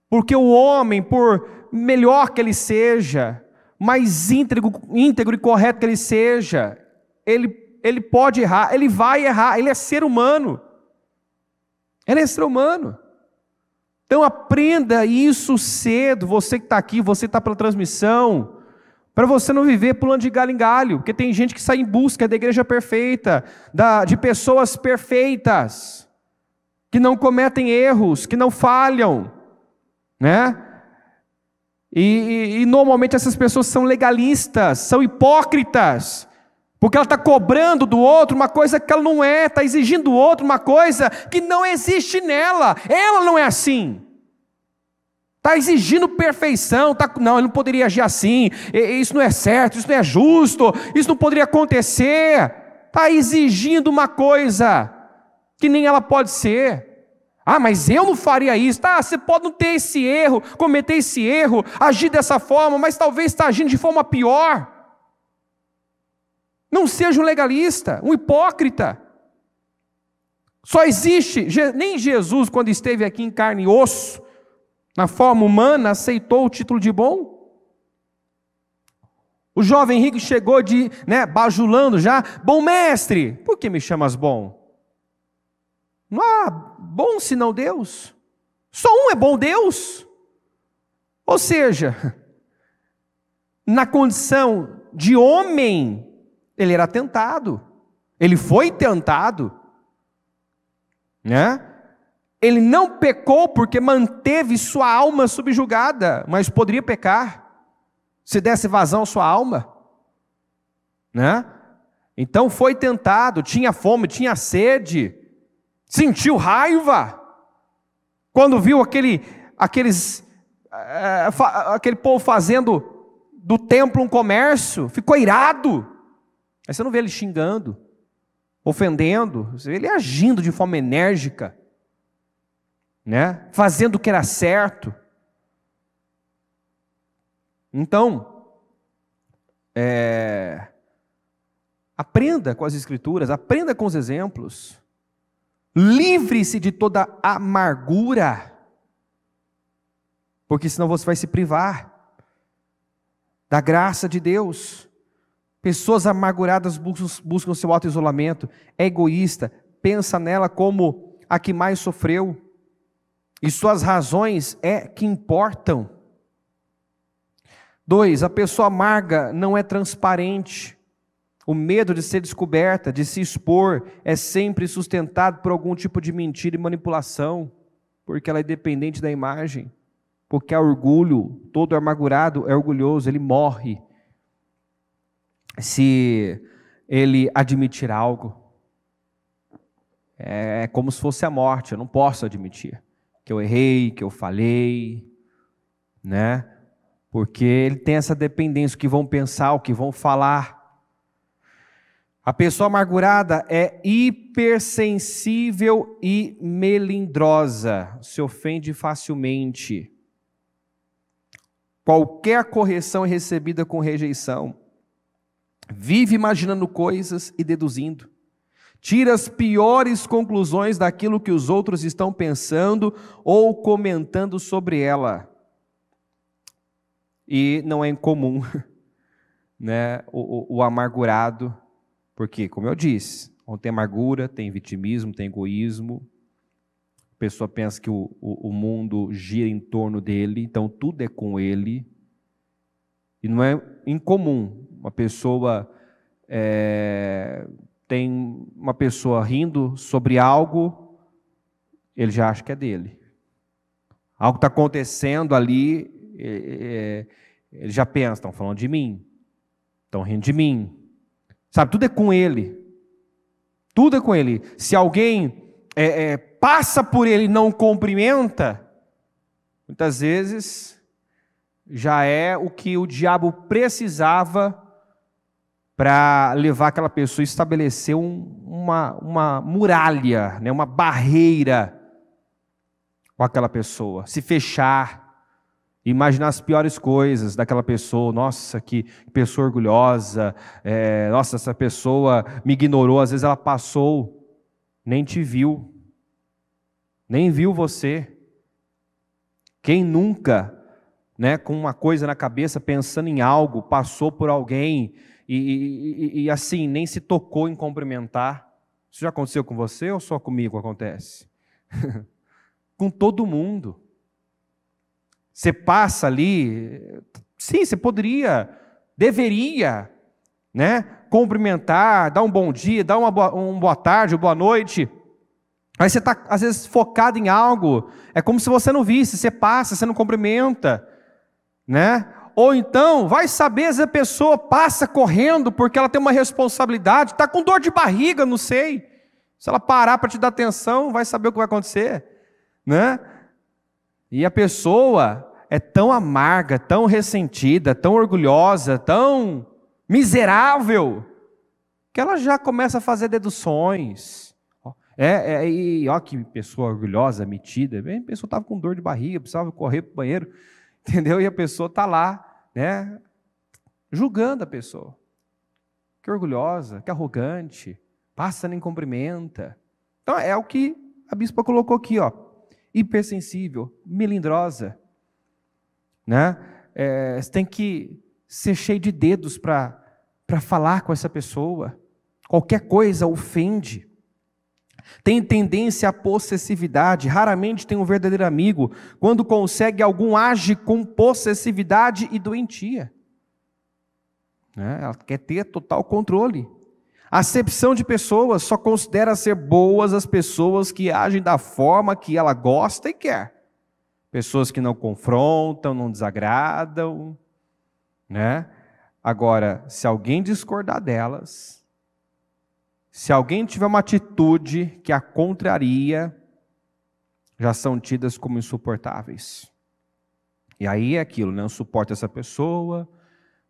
porque o homem, por melhor que ele seja, mais íntegro e correto que ele seja, ele pode errar, ele vai errar, ele é ser humano, ele é ser humano. Então aprenda isso cedo, você que está aqui, você que está pela transmissão, para você não viver pulando de galho em galho, porque tem gente que sai em busca da igreja perfeita, de pessoas perfeitas, que não cometem erros, que não falham, né? E normalmente essas pessoas são legalistas, são hipócritas, porque ela está cobrando do outro uma coisa que ela não é, está exigindo do outro uma coisa que não existe nela, ela não é assim. Está exigindo perfeição, não, ele não poderia agir assim, isso não é certo, isso não é justo, isso não poderia acontecer. Está exigindo uma coisa que nem ela pode ser. Ah, mas eu não faria isso. Tá, você pode não ter esse erro, cometer esse erro, agir dessa forma, mas talvez está agindo de forma pior. Não seja um legalista, um hipócrita. Só existe, nem Jesus, quando esteve aqui em carne e osso, na forma humana, aceitou o título de bom. O jovem rico chegou bajulando já, bom mestre, por que me chamas bom? Não há bom senão Deus. Só um é bom, Deus. Ou seja, na condição de homem, ele era tentado. Ele foi tentado, né? Ele não pecou porque manteve sua alma subjugada, mas poderia pecar se desse vazão à sua alma, né? Então foi tentado, tinha fome, tinha sede, sentiu raiva quando viu aquele povo fazendo do templo um comércio, ficou irado. Aí você não vê ele xingando, ofendendo, você vê ele agindo de forma enérgica, né? Fazendo o que era certo. Então, aprenda com as Escrituras, aprenda com os exemplos, livre-se de toda amargura, porque senão você vai se privar da graça de Deus. Pessoas amarguradas buscam seu auto-isolamento, é egoísta, pensa nela como a que mais sofreu. e suas razões é que importam. 2, a pessoa amarga não é transparente. O medo de ser descoberta, de se expor, é sempre sustentado por algum tipo de mentira e manipulação, porque ela é dependente da imagem. Porque há orgulho, todo amargurado é orgulhoso, ele morre se ele admitir algo. É como se fosse a morte, eu não posso admitir que eu errei, que eu falhei, né? Porque ele tem essa dependência, o que vão pensar, o que vão falar. A pessoa amargurada é hipersensível e melindrosa, se ofende facilmente. Qualquer correção é recebida com rejeição. Vive imaginando coisas e deduzindo. Tira as piores conclusões daquilo que os outros estão pensando ou comentando sobre ela. E não é incomum, né, o amargurado, porque, como eu disse, onde tem amargura, tem vitimismo, tem egoísmo. A pessoa pensa que o mundo gira em torno dele, então tudo é com ele. E não é incomum uma pessoa... tem uma pessoa rindo sobre algo, ele já acha que é dele. Algo está acontecendo ali, ele já pensa, estão falando de mim, estão rindo de mim. Sabe, tudo é com ele. Tudo é com ele. Se alguém passa por ele e não cumprimenta, muitas vezes já é o que o diabo precisava para levar aquela pessoa a estabelecer uma muralha, né, uma barreira com aquela pessoa, se fechar, imaginar as piores coisas daquela pessoa. Nossa, que pessoa orgulhosa, nossa, essa pessoa me ignorou, às vezes ela passou, nem te viu, nem viu você. Quem nunca, né, com uma coisa na cabeça, pensando em algo, passou por alguém e assim, nem se tocou em cumprimentar? Isso já aconteceu com você ou só comigo acontece? Com todo mundo. Você passa ali, sim, você poderia, deveria, né, cumprimentar, dar um bom dia, dar uma boa tarde, uma boa noite. Aí você está, às vezes, focado em algo, é como se você não visse, você passa, você não cumprimenta, né? Ou então, vai saber se a pessoa passa correndo porque ela tem uma responsabilidade, está com dor de barriga, não sei. Se ela parar para te dar atenção, vai saber o que vai acontecer, né? E a pessoa é tão amarga, tão ressentida, tão orgulhosa, tão miserável, que ela já começa a fazer deduções. E ó, que pessoa orgulhosa, metida. A pessoa estava com dor de barriga, precisava correr para o banheiro, entendeu? E a pessoa está lá, né, julgando a pessoa. Que orgulhosa, que arrogante, passa nem cumprimenta. Então é o que a bispa colocou aqui, ó. Hipersensível, melindrosa, né? Você tem que ser cheio de dedos para falar com essa pessoa. Qualquer coisa ofende. Tem tendência à possessividade, raramente tem um verdadeiro amigo. Quando consegue algum, age com possessividade e doentia. Ela quer ter total controle. Acepção de pessoas, só considera ser boas as pessoas que agem da forma que ela gosta e quer. Pessoas que não confrontam, não desagradam, né? Agora, se alguém discordar delas, se alguém tiver uma atitude que a contraria, já são tidas como insuportáveis. E aí é aquilo, né? Eu suporto essa pessoa,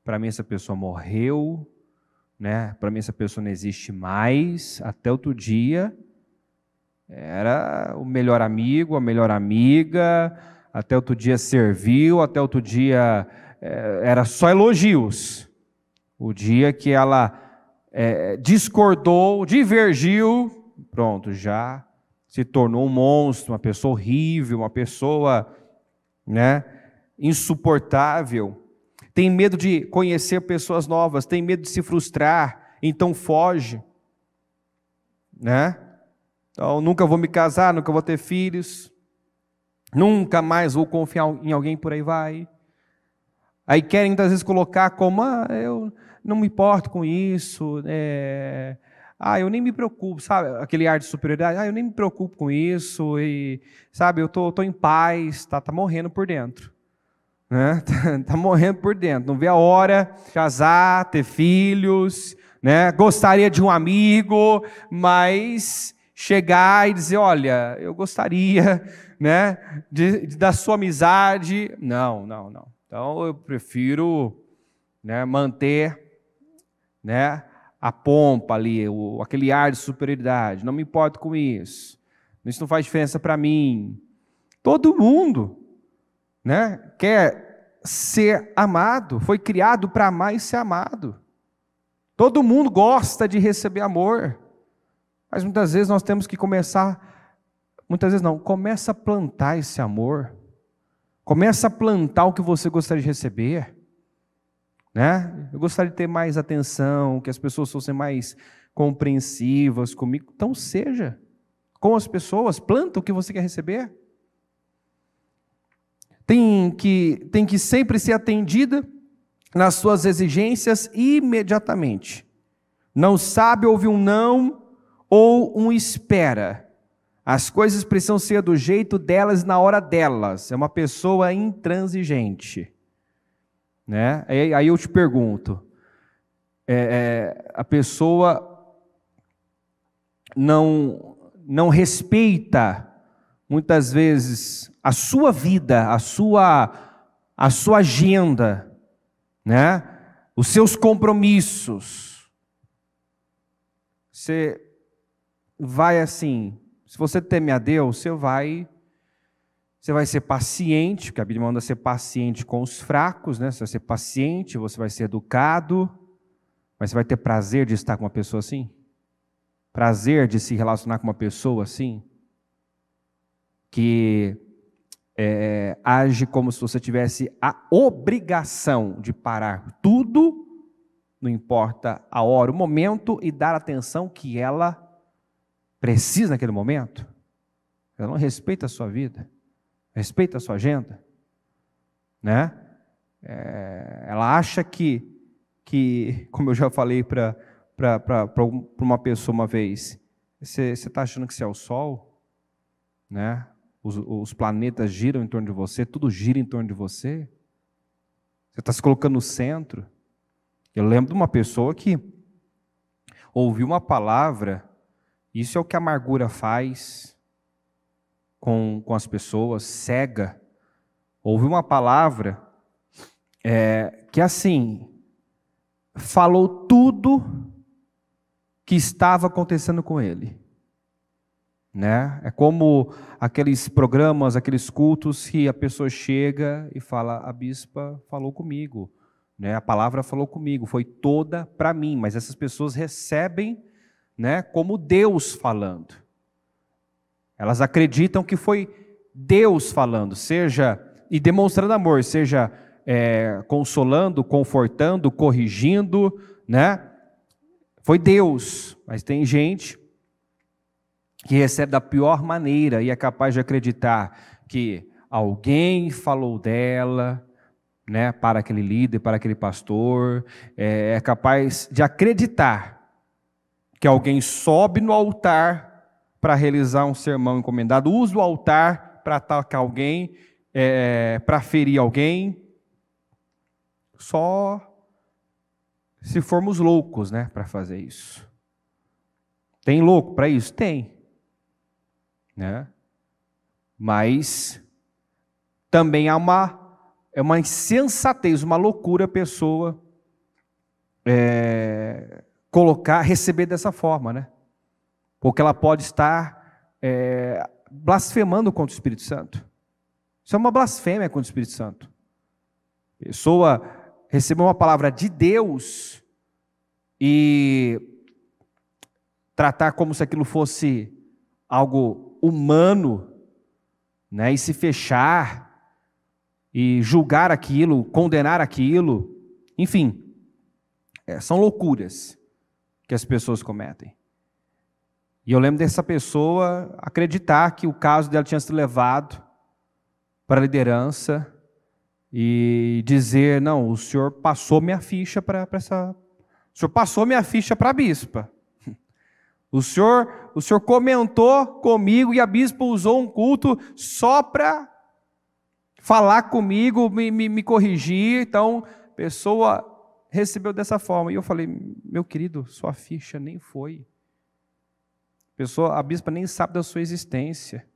para mim essa pessoa morreu, né? Para mim essa pessoa não existe mais, até outro dia era o melhor amigo, a melhor amiga, até outro dia serviu, até outro dia era só elogios. O dia que ela discordou, divergiu, pronto, já se tornou um monstro, uma pessoa horrível, uma pessoa, né, insuportável. Tem medo de conhecer pessoas novas, tem medo de se frustrar, então foge, né? Então, nunca vou me casar, nunca vou ter filhos. Nunca mais vou confiar em alguém, por aí vai. Aí querem muitas vezes colocar como, eu não me importo com isso, eu nem me preocupo, sabe? Aquele ar de superioridade, eu nem me preocupo com isso, e, sabe, eu tô em paz, tá morrendo por dentro. Né? Tá morrendo por dentro, não vê a hora de casar, ter filhos, né? Gostaria de um amigo, mas chegar e dizer, olha, eu gostaria, né, da sua amizade. Não. Então eu prefiro, né, manter, né, a pompa ali, aquele ar de superioridade. Não me importo com isso. Isso não faz diferença para mim. Todo mundo, né, quer ser amado, foi criado para amar e ser amado. Todo mundo gosta de receber amor, mas muitas vezes nós temos que começar, começa a plantar esse amor, começa a plantar o que você gostaria de receber, né? Eu gostaria de ter mais atenção, que as pessoas fossem mais compreensivas comigo, então seja com as pessoas, planta o que você quer receber. Tem que sempre ser atendida nas suas exigências imediatamente. Não sabe ouvir um não ou um espera. As coisas precisam ser do jeito delas, na hora delas. É uma pessoa intransigente. Né? Aí eu te pergunto, a pessoa não respeita, muitas vezes, a sua vida, a sua agenda, né? Os seus compromissos. Você vai assim, se você teme a Deus, você vai ser paciente, porque a Bíblia manda ser paciente com os fracos, né? Você vai ser paciente, você vai ser educado, mas você vai ter prazer de estar com uma pessoa assim? Prazer de se relacionar com uma pessoa assim? Que age como se você tivesse a obrigação de parar tudo, não importa a hora, o momento, e dar a atenção que ela precisa naquele momento. Ela não respeita a sua vida, respeita a sua agenda, né? Ela acha que, como eu já falei para uma pessoa uma vez, você está achando que você é o sol, né? Os planetas giram em torno de você, tudo gira em torno de você. Você está se colocando no centro. Eu lembro de uma pessoa que ouviu uma palavra, isso é o que a amargura faz com as pessoas, cega. Ouviu uma palavra que assim, falou tudo que estava acontecendo com ele. Né? É como aqueles programas, aqueles cultos que a pessoa chega e fala, a bispa falou comigo, né? A palavra falou comigo, foi toda para mim, mas essas pessoas recebem, né, como Deus falando. Elas acreditam que foi Deus falando, e demonstrando amor, seja consolando, confortando, corrigindo, né? Foi Deus, mas tem gente que recebe da pior maneira e é capaz de acreditar que alguém falou dela, né, para aquele líder, para aquele pastor, é capaz de acreditar que alguém sobe no altar para realizar um sermão encomendado, usa o altar para atacar alguém, para ferir alguém, só se formos loucos, né, para fazer isso. Tem louco para isso? Tem. Né? Mas também há uma insensatez, uma loucura a pessoa receber dessa forma, né? Porque ela pode estar blasfemando contra o Espírito Santo. Isso é uma blasfêmia contra o Espírito Santo. A pessoa recebeu uma palavra de Deus e tratar como se aquilo fosse algo humano, né, e se fechar, e julgar aquilo, condenar aquilo, enfim, são loucuras que as pessoas cometem. E eu lembro dessa pessoa acreditar que o caso dela tinha sido levado para a liderança e dizer, não, o senhor passou minha ficha para essa... O senhor passou minha ficha para a bispa. O senhor comentou comigo e a bispa usou um culto só para falar comigo, me corrigir. Então, a pessoa recebeu dessa forma. E eu falei, meu querido, sua ficha nem foi. A bispa nem sabe da sua existência.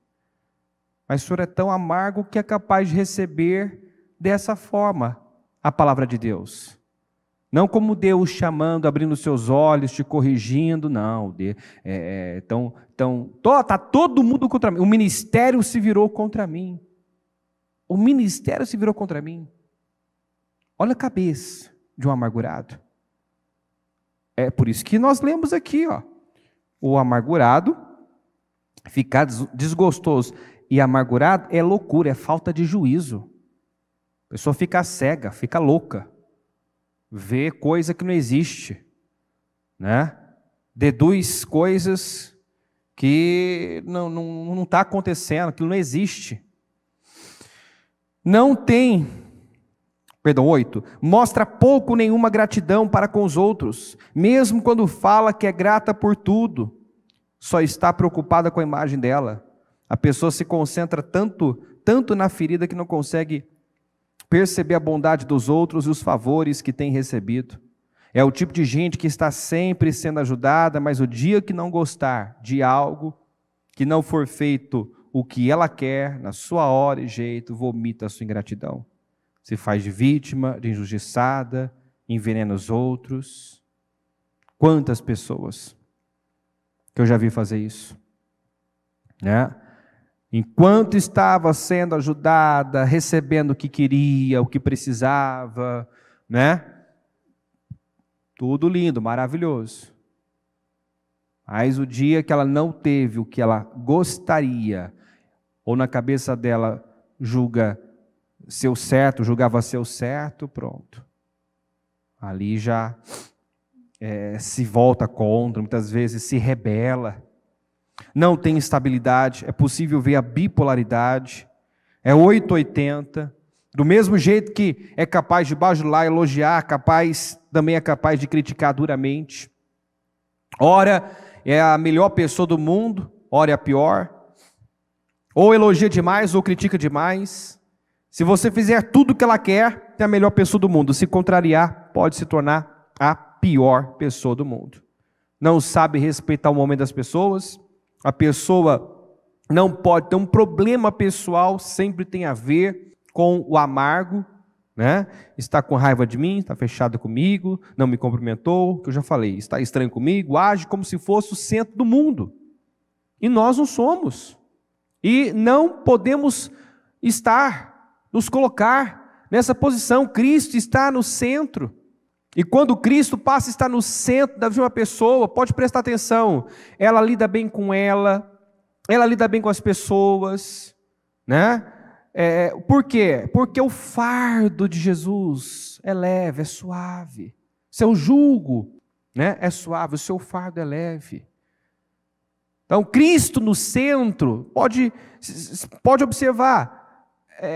Mas o senhor é tão amargo que é capaz de receber dessa forma a palavra de Deus. Não como Deus chamando, abrindo seus olhos, te corrigindo, não. Está todo mundo contra mim. O ministério se virou contra mim. O ministério se virou contra mim. Olha a cabeça de um amargurado. É por isso que nós lemos aqui, ó. O amargurado, ficar desgostoso e amargurado é loucura, é falta de juízo. A pessoa fica cega, fica louca. Vê coisa que não existe, né? Deduz coisas que não está acontecendo, que não existe. Não tem, 8, mostra pouco nenhuma gratidão para com os outros, mesmo quando fala que é grata por tudo, só está preocupada com a imagem dela. A pessoa se concentra tanto na ferida que não consegue perceber a bondade dos outros e os favores que tem recebido. É o tipo de gente que está sempre sendo ajudada, mas o dia que não gostar de algo, que não for feito o que ela quer, na sua hora e jeito, vomita a sua ingratidão. Se faz de vítima, de injustiçada, envenena os outros. Quantas pessoas que eu já vi fazer isso, né? Enquanto estava sendo ajudada, recebendo o que queria, o que precisava, né? Tudo lindo, maravilhoso. Mas o dia que ela não teve o que ela gostaria, ou na cabeça dela julgava ser o certo, pronto. Ali já se volta contra, muitas vezes se rebela. Não tem estabilidade, é possível ver a bipolaridade, é 880, do mesmo jeito que é capaz de bajular, elogiar, também é capaz de criticar duramente. Ora é a melhor pessoa do mundo, ora é a pior, ou elogia demais ou critica demais. Se você fizer tudo o que ela quer, é a melhor pessoa do mundo. Se contrariar, pode se tornar a pior pessoa do mundo. Não sabe respeitar o momento das pessoas. A pessoa não pode ter um problema pessoal, sempre tem a ver com o amargo, né? Está com raiva de mim, está fechado comigo, não me cumprimentou, que eu já falei, está estranho comigo, age como se fosse o centro do mundo. E nós não somos. E não podemos nos colocar nessa posição. Cristo está no centro. E quando Cristo passa a estar no centro da vida de uma pessoa, pode prestar atenção, ela lida bem com ela lida bem com as pessoas, né? Por quê? Porque o fardo de Jesus é leve, é suave. Seu jugo, né, é suave, o seu fardo é leve. Então, Cristo no centro, pode observar,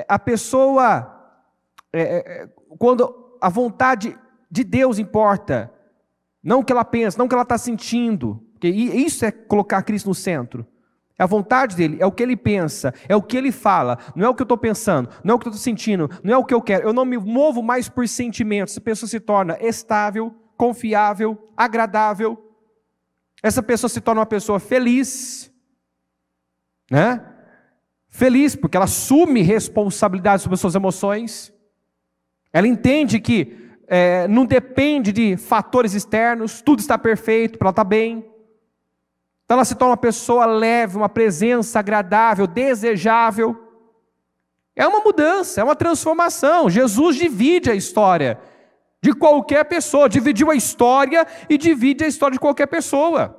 a pessoa, quando a vontade de Deus importa, não o que ela pensa, não o que ela está sentindo, porque isso é colocar Cristo no centro. É a vontade dele, é o que ele pensa, é o que ele fala, não é o que eu estou pensando, não é o que eu estou sentindo, não é o que eu quero. Eu não me movo mais por sentimentos. Essa pessoa se torna estável, confiável, agradável. Essa pessoa se torna uma pessoa feliz, né? Feliz porque ela assume responsabilidade sobre as suas emoções. Ela entende que não depende de fatores externos, tudo está perfeito para ela estar bem. Então ela se torna uma pessoa leve, uma presença agradável, desejável. É uma mudança, é uma transformação. Jesus divide a história de qualquer pessoa, dividiu a história e divide a história de qualquer pessoa.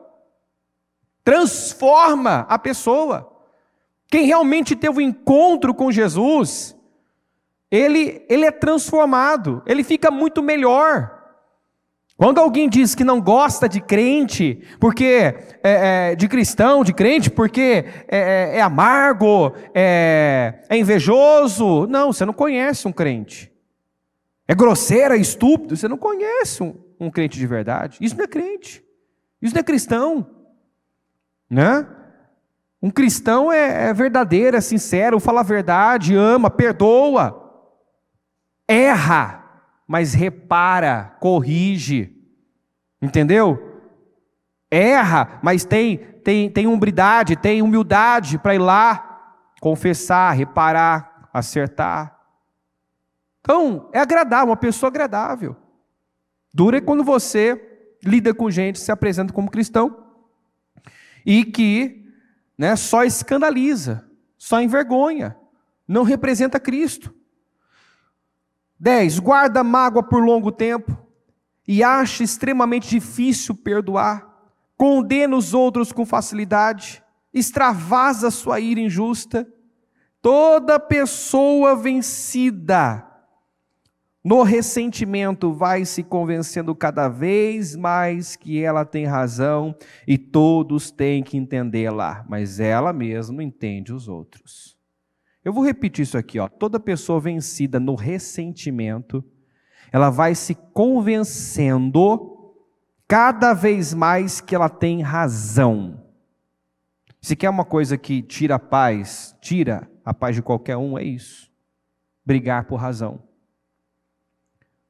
Transforma a pessoa. Quem realmente teve um encontro com Jesus, ele é transformado, ele fica muito melhor. Quando alguém diz que não gosta de crente, porque de cristão, de crente, porque é amargo, é invejoso, não, você não conhece um crente. É grosseiro, é estúpido, você não conhece um crente de verdade. Isso não é crente, isso não é cristão, né? Um cristão é verdadeiro, é sincero, fala a verdade, ama, perdoa, erra, mas repara, corrige, entendeu? Erra, mas tem umbridade, tem humildade para ir lá, confessar, reparar, acertar. Então, é agradável, uma pessoa agradável. Dura é quando você lida com gente, se apresenta como cristão, e que só escandaliza, só envergonha, não representa Cristo. 10, guarda mágoa por longo tempo e acha extremamente difícil perdoar, condena os outros com facilidade, extravasa sua ira injusta. Toda pessoa vencida no ressentimento vai se convencendo cada vez mais que ela tem razão e todos têm que entendê-la, mas ela mesma entende os outros. Eu vou repetir isso aqui, ó. Toda pessoa vencida no ressentimento, ela vai se convencendo cada vez mais que ela tem razão. Se quer uma coisa que tira a paz de qualquer um, é isso. Brigar por razão.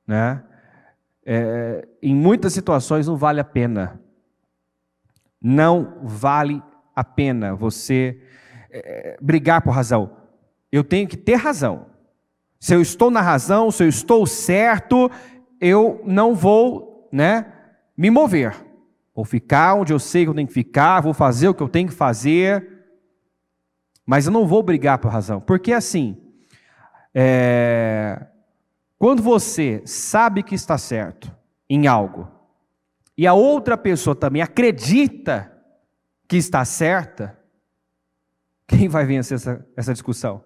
Né? Em muitas situações não vale a pena. Não vale a pena você brigar por razão. Eu tenho que ter razão. Se eu estou na razão, se eu estou certo, eu não vou, me mover. Vou ficar onde eu sei que eu tenho que ficar, vou fazer o que eu tenho que fazer, mas eu não vou brigar por razão. Porque assim, quando você sabe que está certo em algo, e a outra pessoa também acredita que está certa, quem vai vencer essa discussão?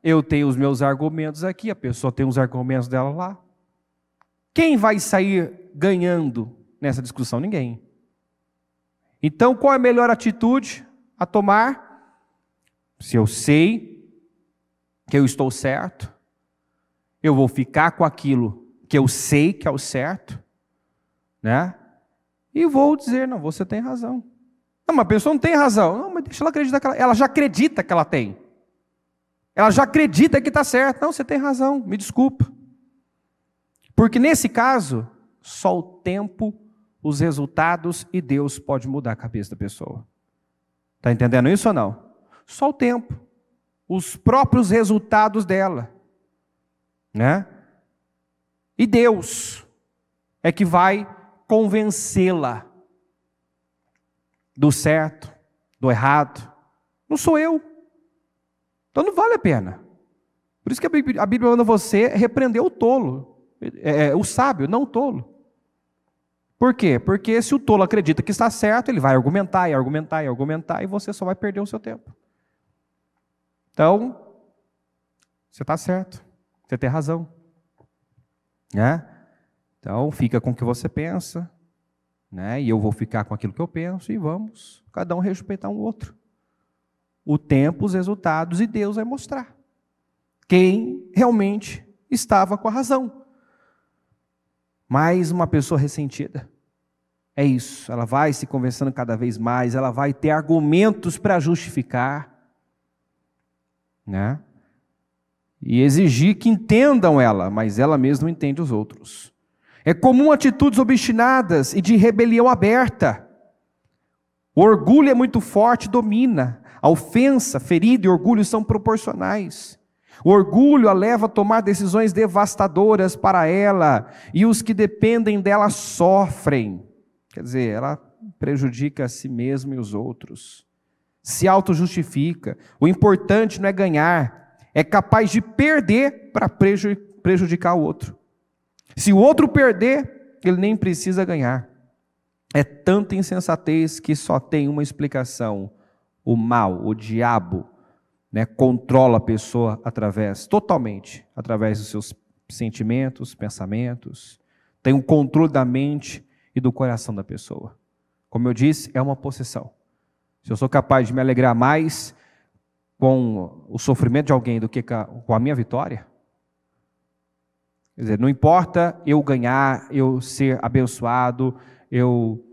Eu tenho os meus argumentos aqui, a pessoa tem os argumentos dela lá. Quem vai sair ganhando nessa discussão? Ninguém. Então, qual é a melhor atitude a tomar? Se eu sei que eu estou certo, eu vou ficar com aquilo que eu sei que é o certo, e vou dizer, não, você tem razão. Não, mas a pessoa não tem razão. Não, mas deixa ela acreditar que ela já acredita que ela tem. Ela já acredita que está certo. Não, você tem razão, me desculpa. Porque nesse caso, só o tempo, os resultados e Deus pode mudar a cabeça da pessoa. Está entendendo isso ou não? Só o tempo, os próprios resultados dela. E Deus é que vai convencê-la do certo, do errado. Não sou eu. Então não vale a pena. Por isso que a Bíblia manda você repreender o tolo, o sábio, não o tolo. Por quê? Porque se o tolo acredita que está certo, ele vai argumentar e argumentar e argumentar, e você só vai perder o seu tempo. Então, você está certo, você tem razão. Então, fica com o que você pensa, e eu vou ficar com aquilo que eu penso, e vamos, cada um respeitar um outro. O tempo, os resultados, e Deus vai mostrar quem realmente estava com a razão. Mais uma pessoa ressentida. É isso, ela vai se conversando cada vez mais, ela vai ter argumentos para justificar, e exigir que entendam ela, mas ela mesma não entende os outros. É comum atitudes obstinadas e de rebelião aberta. O orgulho é muito forte, domina. A ofensa, ferida e orgulho são proporcionais. O orgulho a leva a tomar decisões devastadoras para ela, e os que dependem dela sofrem. Quer dizer, ela prejudica a si mesma e os outros. Se auto-justifica. O importante não é ganhar, é capaz de perder para prejudicar o outro. Se o outro perder, ele nem precisa ganhar. É tanta insensatez que só tem uma explicação. O mal, o diabo, controla a pessoa totalmente, através dos seus sentimentos, pensamentos, Tem o controle da mente e do coração da pessoa. Como eu disse, é uma possessão. Se eu sou capaz de me alegrar mais com o sofrimento de alguém do que com a minha vitória, quer dizer, não importa eu ganhar, eu ser abençoado, eu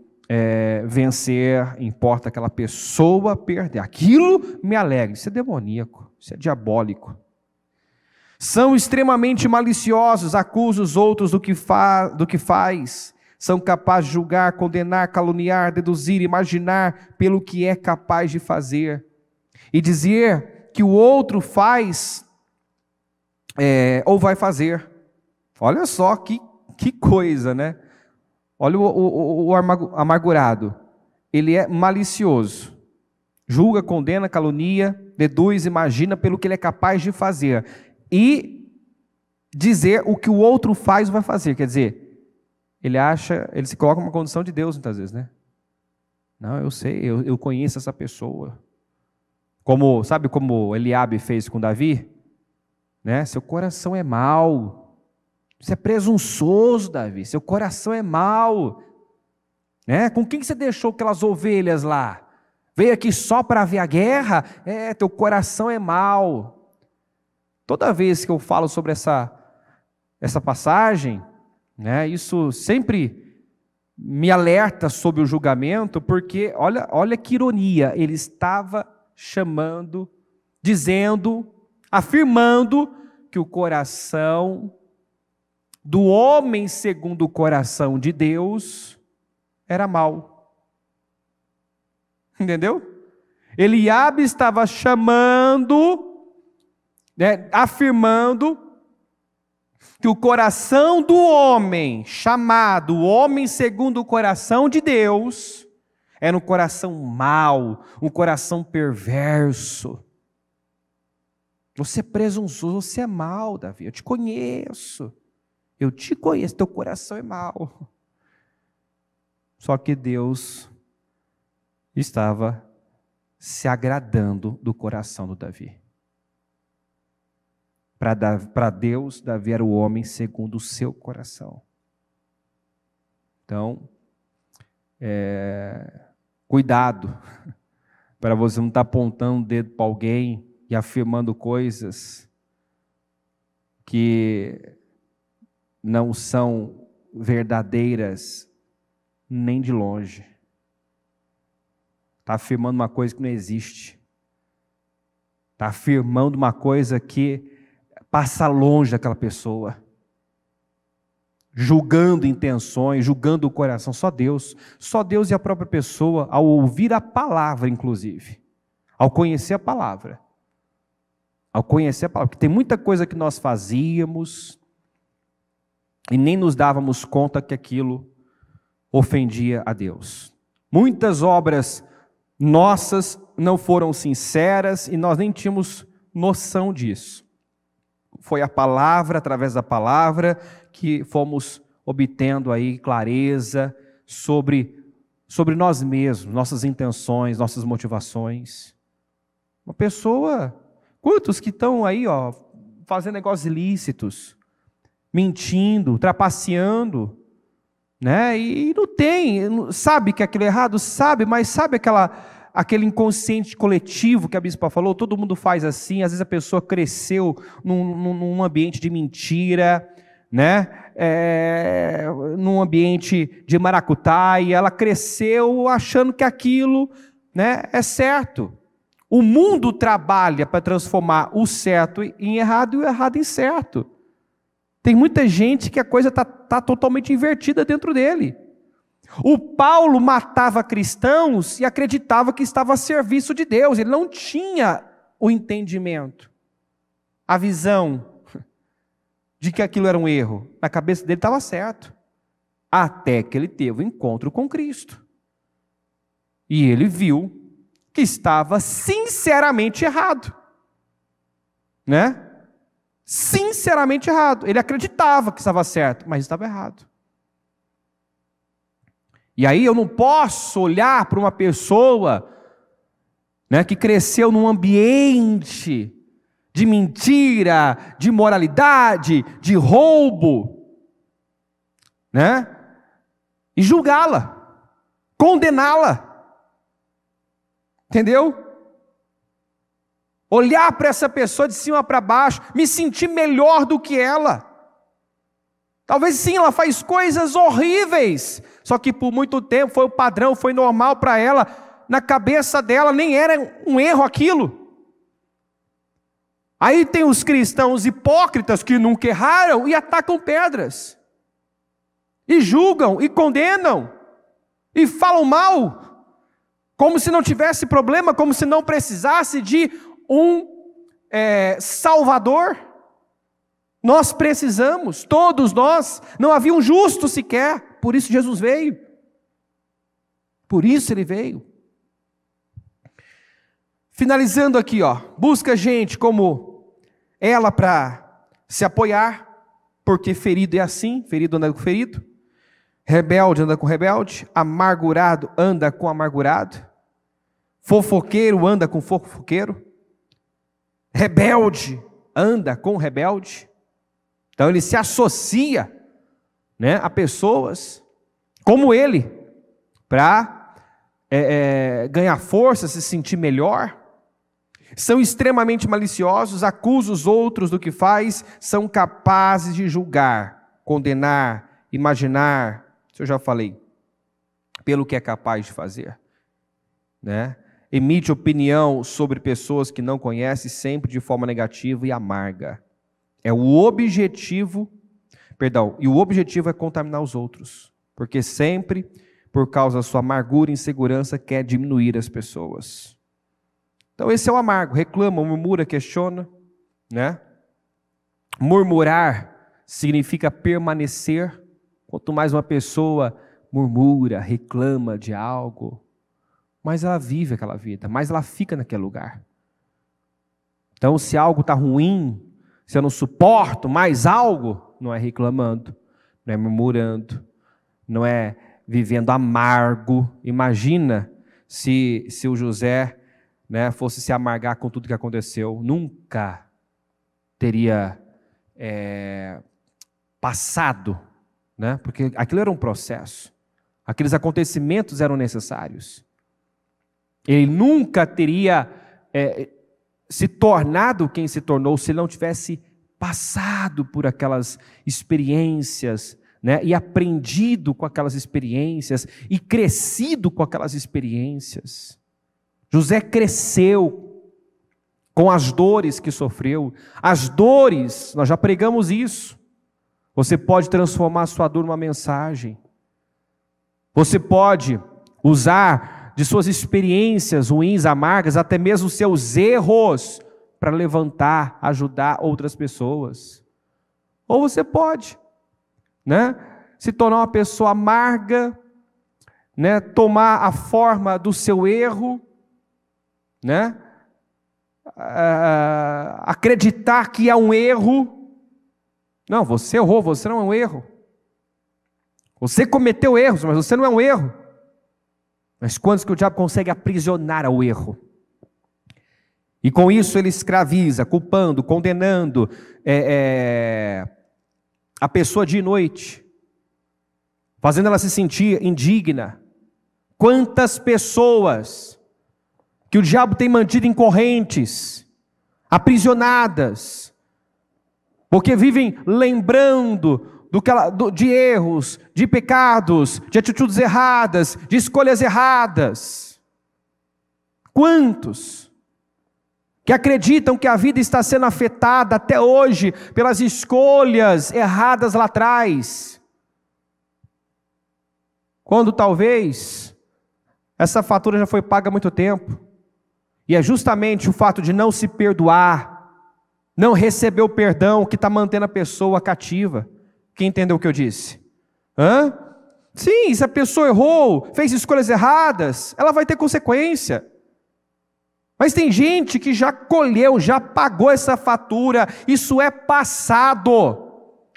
vencer, importa aquela pessoa perder. Aquilo me alegra. Isso é demoníaco, isso é diabólico. São extremamente maliciosos, acusam os outros do que faz, são capazes de julgar, condenar, caluniar, deduzir, imaginar pelo que é capaz de fazer, e dizer que o outro faz ou vai fazer. Olha só que coisa, né? Olha o amargurado, ele é malicioso, julga, condena, calunia, deduz, imagina pelo que ele é capaz de fazer, e dizer o que o outro faz ou vai fazer. Quer dizer, ele se coloca numa condição de Deus muitas vezes, né? Não, eu sei, eu conheço essa pessoa. Sabe como Eliabe fez com Davi? Né? Seu coração é mau. Você é presunçoso, Davi. Seu coração é mau. Né? Com quem você deixou aquelas ovelhas lá? Veio aqui só para ver a guerra? Teu coração é mau. Toda vez que eu falo sobre essa passagem, né, isso sempre me alerta sobre o julgamento, porque olha que ironia, ele estava chamando, dizendo, afirmando que o coração do homem segundo o coração de Deus era mau. Entendeu? Eliabe estava chamando, afirmando que o coração do homem, chamado homem segundo o coração de Deus, era um coração mau, um coração perverso. Você é presunçoso, você é mau, Davi, eu te conheço, teu coração é mau. Só que Deus estava se agradando do coração do Davi. Para Deus, Davi era o homem segundo o seu coração. Então, cuidado, para você não estar apontando o dedo para alguém e afirmando coisas que não são verdadeiras nem de longe. Está afirmando uma coisa que não existe. Está afirmando uma coisa que passa longe daquela pessoa, julgando intenções, julgando o coração. Só Deus e a própria pessoa, ao ouvir a palavra, inclusive, ao conhecer a palavra, porque tem muita coisa que nós fazíamos e nem nos dávamos conta que aquilo ofendia a Deus. Muitas obras nossas não foram sinceras e nós nem tínhamos noção disso. Foi a palavra, através da palavra, que fomos obtendo aí clareza sobre nós mesmos, nossas intenções, nossas motivações. Uma pessoa, quantos que estão aí, fazendo negócios ilícitos, mentindo, trapaceando, né? E não tem, sabe que aquilo é errado, sabe, mas sabe aquele inconsciente coletivo que a bispa falou, todo mundo faz assim. Às vezes a pessoa cresceu num ambiente de mentira, né? Num ambiente de maracutaia, ela cresceu achando que aquilo, né, é certo. O mundo trabalha para transformar o certo em errado e o errado em certo. Tem muita gente que a coisa está totalmente invertida dentro dele. O Paulo matava cristãos e acreditava que estava a serviço de Deus. Ele não tinha o entendimento, a visão de que aquilo era um erro. Na cabeça dele estava certo. Até que ele teve um encontro com Cristo. E ele viu que estava sinceramente errado. Né? Sinceramente errado. Ele acreditava que estava certo, mas estava errado. E aí eu não posso olhar para uma pessoa, né, que cresceu num ambiente de mentira, de imoralidade, de roubo, né? E julgá-la, condená-la. Entendeu? Olhar para essa pessoa de cima para baixo, me sentir melhor do que ela. Talvez sim, ela faz coisas horríveis, só que por muito tempo foi o padrão, foi normal para ela, na cabeça dela nem era um erro aquilo. Aí tem os cristãos hipócritas que nunca erraram e atacam pedras, e julgam, e condenam, e falam mal, como se não tivesse problema, como se não precisasse de um Salvador. Nós precisamos, todos nós, não havia um justo sequer, por isso Jesus veio. Por isso Ele veio. Finalizando aqui, busca gente como ela para se apoiar, porque ferido é assim, ferido anda com ferido, rebelde anda com rebelde, amargurado anda com amargurado, fofoqueiro anda com fofoqueiro, rebelde anda com rebelde. Então ele se associa, né, a pessoas como ele, para ganhar força, se sentir melhor. São extremamente maliciosos, acusam os outros do que faz, são capazes de julgar, condenar, imaginar, isso eu já falei, pelo que é capaz de fazer, né? Emite opinião sobre pessoas que não conhece, sempre de forma negativa e amarga. E o objetivo é contaminar os outros, porque sempre, por causa da sua amargura e insegurança, quer diminuir as pessoas. Então esse é o amargo, reclama, murmura, questiona, né? Murmurar significa permanecer. Quanto mais uma pessoa murmura, reclama de algo, mais ela vive aquela vida, mais ela fica naquele lugar. Então se algo está ruim, se eu não suporto mais algo, não é reclamando, não é murmurando, não é vivendo amargo. Imagina se o José, né, fosse se amargar com tudo que aconteceu, nunca teria passado, né, porque aquilo era um processo, aqueles acontecimentos eram necessários. Ele nunca teria se tornado quem se tornou se ele não tivesse passado por aquelas experiências, né, e aprendido com aquelas experiências e crescido com aquelas experiências. José cresceu com as dores que sofreu. As dores, nós já pregamos isso. Você pode transformar a sua dor numa mensagem. Você pode usar de suas experiências ruins, amargas, até mesmo seus erros, para levantar, ajudar outras pessoas. Ou você pode, né, se tornar uma pessoa amarga, né, tomar a forma do seu erro, né, acreditar que é um erro. Não, você errou, você não é um erro. Você cometeu erros, mas você não é um erro. Mas quantos que o diabo consegue aprisionar ao erro? E com isso ele escraviza, culpando, condenando a pessoa de noite, fazendo ela se sentir indigna. Quantas pessoas que o diabo tem mantido em correntes, aprisionadas, porque vivem lembrando de erros, de pecados, de atitudes erradas, de escolhas erradas. Quantos que acreditam que a vida está sendo afetada até hoje pelas escolhas erradas lá atrás, quando talvez essa fatura já foi paga há muito tempo. E é justamente o fato de não se perdoar, não receber o perdão, que está mantendo a pessoa cativa. Quem entendeu o que eu disse? Sim, se a pessoa errou, fez escolhas erradas, ela vai ter consequência. Mas tem gente que já colheu, já pagou essa fatura, isso é passado.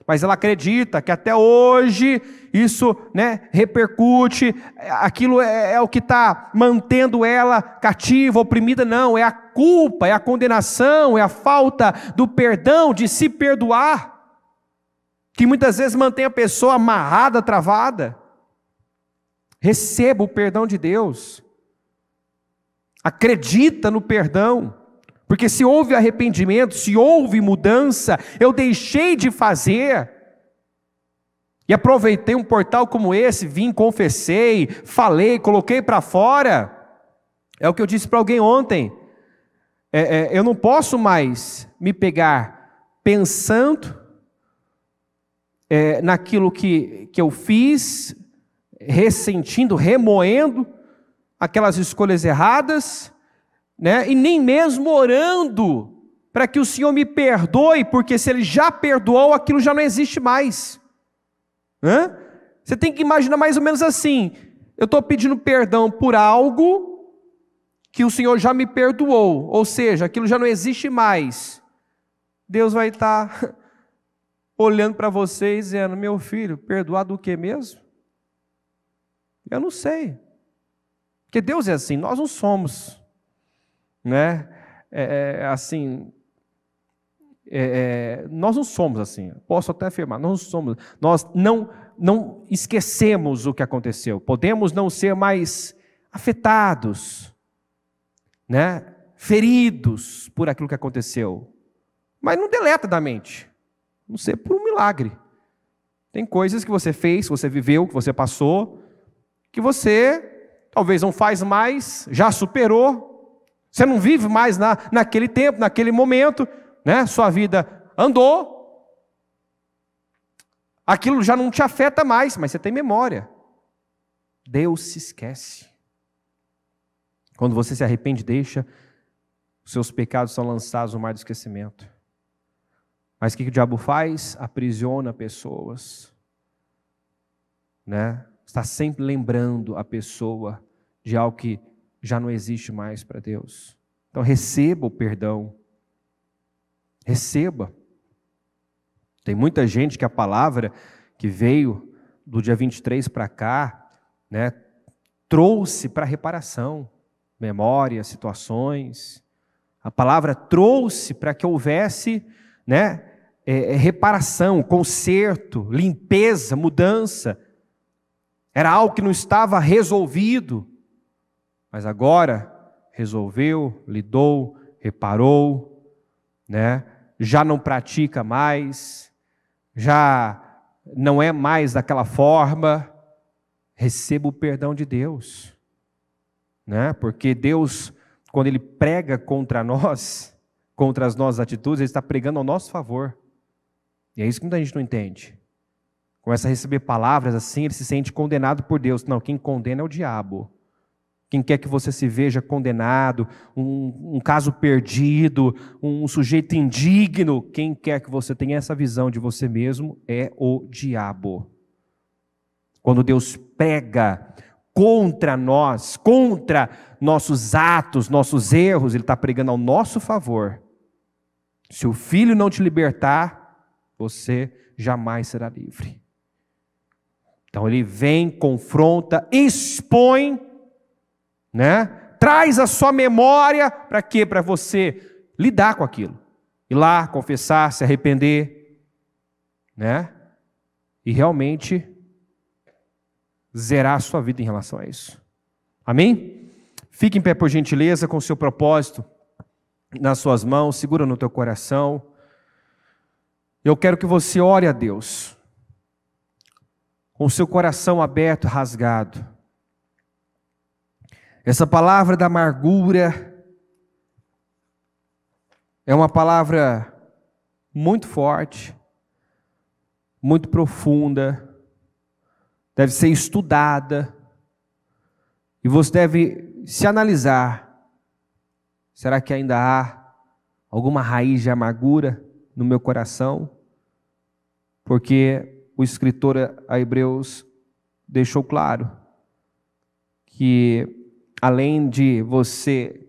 Mas ela acredita que até hoje isso, né, repercute, aquilo é o que está mantendo ela cativa, oprimida. Não, é a culpa, é a condenação, é a falta do perdão, de se perdoar. que muitas vezes mantém a pessoa amarrada, travada. Receba o perdão de Deus. Acredita no perdão. Porque se houve arrependimento, se houve mudança, eu deixei de fazer. E aproveitei um portal como esse, vim, confessei, falei, coloquei para fora. É o que eu disse para alguém ontem. Eu não posso mais me pegar pensando naquilo que eu fiz, ressentindo, remoendo aquelas escolhas erradas, né? E nem mesmo orando para que o Senhor me perdoe, porque se Ele já perdoou, aquilo já não existe mais. Você tem que imaginar mais ou menos assim: eu estou pedindo perdão por algo que o Senhor já me perdoou, ou seja, aquilo já não existe mais. Deus vai estar olhando para você e dizendo: meu filho, perdoar do que mesmo? Eu não sei. Porque Deus é assim, nós não somos, né? Nós não somos assim. Posso até afirmar, nós não esquecemos o que aconteceu. Podemos não ser mais afetados, né? Feridos por aquilo que aconteceu, mas não deleta da mente. Não sei, por um milagre. Tem coisas que você fez, que você viveu, que você passou, que você talvez não faz mais, já superou. Você não vive mais naquele tempo, naquele momento, né? Sua vida andou. Aquilo já não te afeta mais, mas você tem memória. Deus se esquece. Quando você se arrepende, deixa, os seus pecados são lançados no mar do esquecimento. Mas o que o diabo faz? Aprisiona pessoas, né? Está sempre lembrando a pessoa de algo que já não existe mais para Deus. Então receba o perdão. Receba. Tem muita gente que a palavra que veio do dia 23 para cá, né, trouxe para reparação. Memórias, situações. A palavra trouxe para que houvesse, né, reparação, conserto, limpeza, mudança. Era algo que não estava resolvido, mas agora resolveu, lidou, reparou, né? Já não pratica mais, já não é mais daquela forma. Receba o perdão de Deus, né? Porque Deus, quando Ele prega contra nós, contra as nossas atitudes, Ele está pregando ao nosso favor. E é isso que muita gente não entende. Começa a receber palavras assim, ele se sente condenado por Deus. Não, quem condena é o diabo. Quem quer que você se veja condenado, um caso perdido, um sujeito indigno, quem quer que você tenha essa visão de você mesmo é o diabo. Quando Deus prega contra nós, contra nossos atos, nossos erros, Ele está pregando ao nosso favor. Se o Filho não te libertar, você jamais será livre. Então Ele vem, confronta, expõe, né? Traz a sua memória, para quê? Para você lidar com aquilo. Ir lá, confessar, se arrepender, né? E realmente zerar a sua vida em relação a isso. Amém? Fique em pé por gentileza, com o seu propósito nas suas mãos, segura no teu coração. Eu quero que você ore a Deus, com o seu coração aberto, rasgado. Essa palavra da amargura é uma palavra muito forte, muito profunda, deve ser estudada, e você deve se analisar. Será que ainda há alguma raiz de amargura no meu coração? Porque o escritor a Hebreus deixou claro que além de você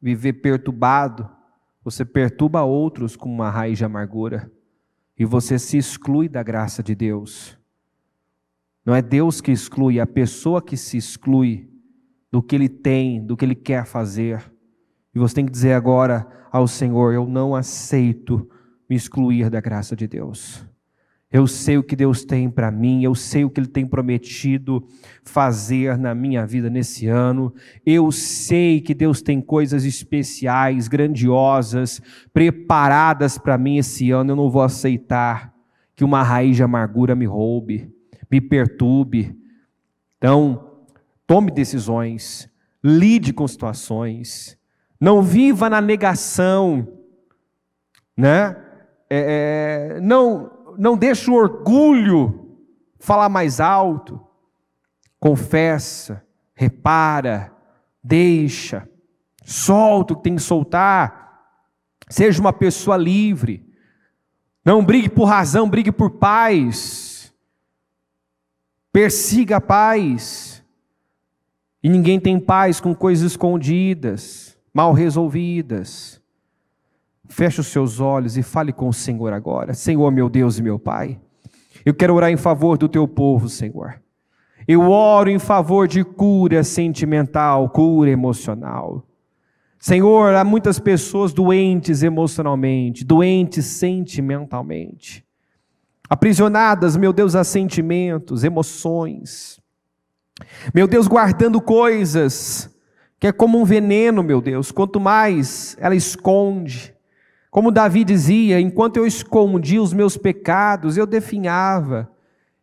viver perturbado, você perturba outros com uma raiz de amargura, e você se exclui da graça de Deus. Não é Deus que exclui, é a pessoa que se exclui do que Ele tem, do que Ele quer fazer. E você tem que dizer agora ao Senhor: eu não aceito me excluir da graça de Deus. Eu sei o que Deus tem para mim, eu sei o que Ele tem prometido fazer na minha vida nesse ano. Eu sei que Deus tem coisas especiais, grandiosas, preparadas para mim esse ano. Eu não vou aceitar que uma raiz de amargura me roube, me perturbe. Então, tome decisões, lide com situações, não viva na negação, né? Não deixe o orgulho falar mais alto. Confessa, repara, deixa, solta o que tem que soltar. Seja uma pessoa livre. Não brigue por razão, brigue por paz. Persiga a paz. E ninguém tem paz com coisas escondidas, mal resolvidas. Feche os seus olhos e fale com o Senhor agora. Senhor, meu Deus e meu Pai, eu quero orar em favor do teu povo, Senhor. Eu oro em favor de cura sentimental, cura emocional. Senhor, há muitas pessoas doentes emocionalmente, doentes sentimentalmente, aprisionadas, meu Deus, a sentimentos, emoções. Meu Deus, guardando coisas que é como um veneno, meu Deus. Quanto mais ela esconde. Como Davi dizia, enquanto eu escondia os meus pecados, eu definhava.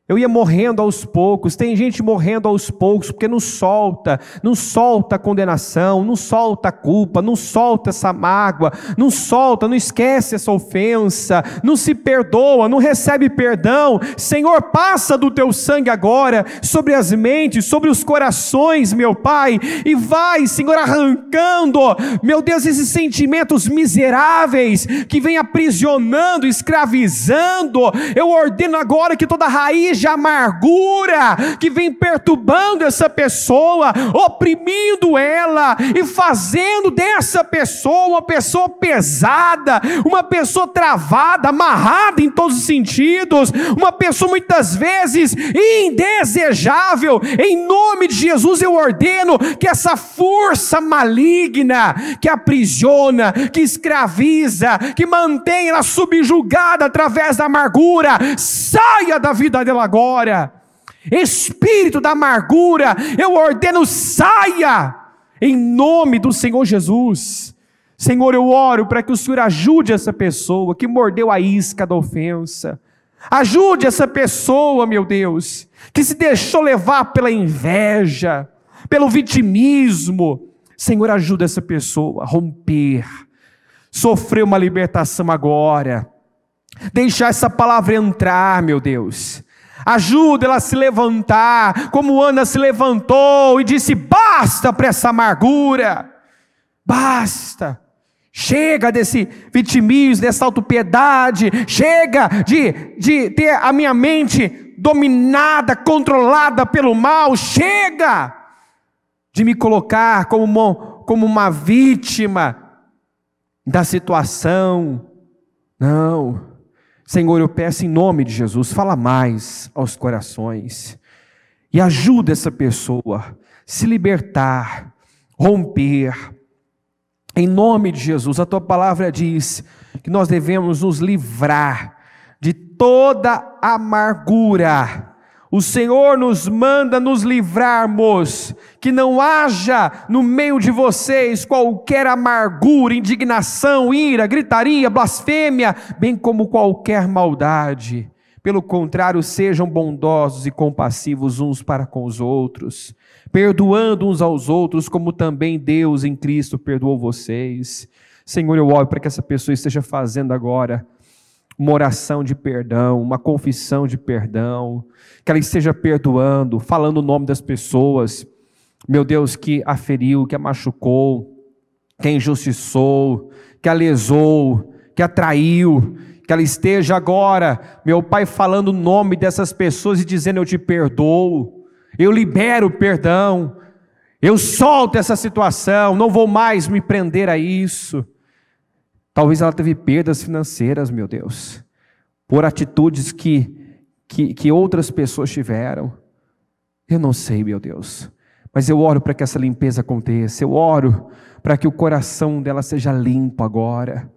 Eu ia morrendo aos poucos. Tem gente morrendo aos poucos porque não solta a condenação, não solta a culpa, não solta essa mágoa, não esquece essa ofensa, não se perdoa, não recebe perdão. Senhor, passa do teu sangue agora sobre as mentes, sobre os corações, meu Pai, e vai, Senhor, arrancando, meu Deus, esses sentimentos miseráveis que vem aprisionando, escravizando. Eu ordeno agora que toda raiz de amargura que vem perturbando essa pessoa, oprimindo ela e fazendo dessa pessoa uma pessoa pesada, uma pessoa travada, amarrada em todos os sentidos, uma pessoa muitas vezes indesejável. Em nome de Jesus eu ordeno que essa força maligna que aprisiona, que escraviza, que mantém ela subjugada através da amargura, saia da vida dela agora. Espírito da amargura, eu ordeno, saia em nome do Senhor Jesus. Senhor, eu oro para que o Senhor ajude essa pessoa que mordeu a isca da ofensa. Ajude essa pessoa, meu Deus, que se deixou levar pela inveja, pelo vitimismo. Senhor, ajuda essa pessoa a romper, sofrer uma libertação agora. Deixar essa palavra entrar, meu Deus. Ajuda ela a se levantar, como Ana se levantou e disse: basta para essa amargura, basta, chega desse vitimismo, dessa autopiedade, chega de ter a minha mente dominada, controlada pelo mal, chega de me colocar como uma vítima da situação. Não. Senhor, eu peço em nome de Jesus, fala mais aos corações e ajuda essa pessoa a se libertar, romper. Em nome de Jesus, a tua palavra diz que nós devemos nos livrar de toda amargura. O Senhor nos manda nos livrarmos, que não haja no meio de vocês qualquer amargura, indignação, ira, gritaria, blasfêmia, bem como qualquer maldade. Pelo contrário, sejam bondosos e compassivos uns para com os outros, perdoando uns aos outros, como também Deus em Cristo perdoou vocês. Senhor, eu oro para que essa pessoa esteja fazendo agora uma oração de perdão, uma confissão de perdão, que ela esteja perdoando, falando o nome das pessoas, meu Deus, que a feriu, que a machucou, que a injustiçou, que a lesou, que a traiu, que ela esteja agora, meu Pai, falando o nome dessas pessoas e dizendo: eu te perdoo, eu libero o perdão, eu solto essa situação, não vou mais me prender a isso. Talvez ela teve perdas financeiras, meu Deus, por atitudes que outras pessoas tiveram. Eu não sei, meu Deus, mas eu oro para que essa limpeza aconteça. Eu oro para que o coração dela seja limpo agora.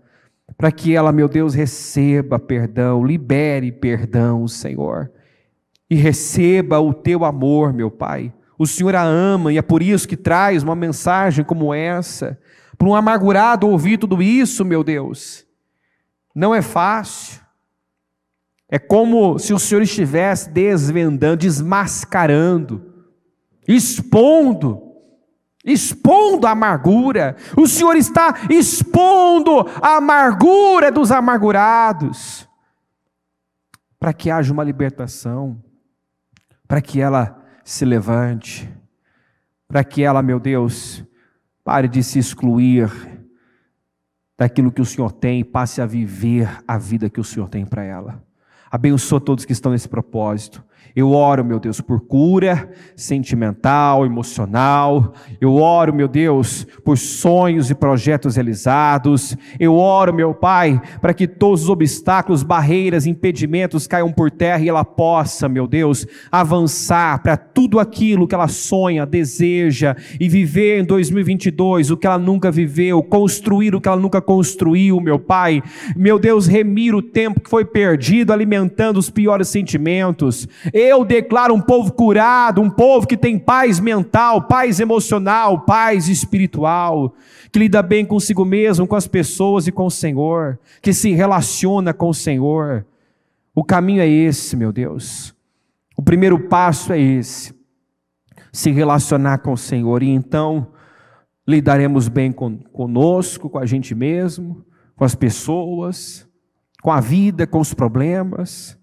para que ela, meu Deus, receba perdão, libere perdão, Senhor, e receba o teu amor, meu Pai. O Senhor a ama e é por isso que traz uma mensagem como essa. Para um amargurado ouvir tudo isso, meu Deus, não é fácil. É como se o Senhor estivesse desvendando, desmascarando, expondo a amargura. O Senhor está expondo a amargura dos amargurados, para que haja uma libertação, para que ela se levante, para que ela, meu Deus, pare de se excluir daquilo que o Senhor tem e passe a viver a vida que o Senhor tem para ela. Abençoa todos que estão nesse propósito. Eu oro, meu Deus, por cura sentimental, emocional. Eu oro, meu Deus, por sonhos e projetos realizados. Eu oro, meu Pai, para que todos os obstáculos, barreiras, impedimentos caiam por terra e ela possa, meu Deus, avançar para tudo aquilo que ela sonha, deseja e viver em 2022 o que ela nunca viveu, construir o que ela nunca construiu, meu Pai. Meu Deus, remir o tempo que foi perdido alimentando os piores sentimentos. Eu declaro um povo curado, um povo que tem paz mental, paz emocional, paz espiritual, que lida bem consigo mesmo, com as pessoas e com o Senhor, que se relaciona com o Senhor. O caminho é esse, meu Deus. O primeiro passo é esse, se relacionar com o Senhor, e então lidaremos bem conosco, com a gente mesmo, com as pessoas, com a vida, com os problemas.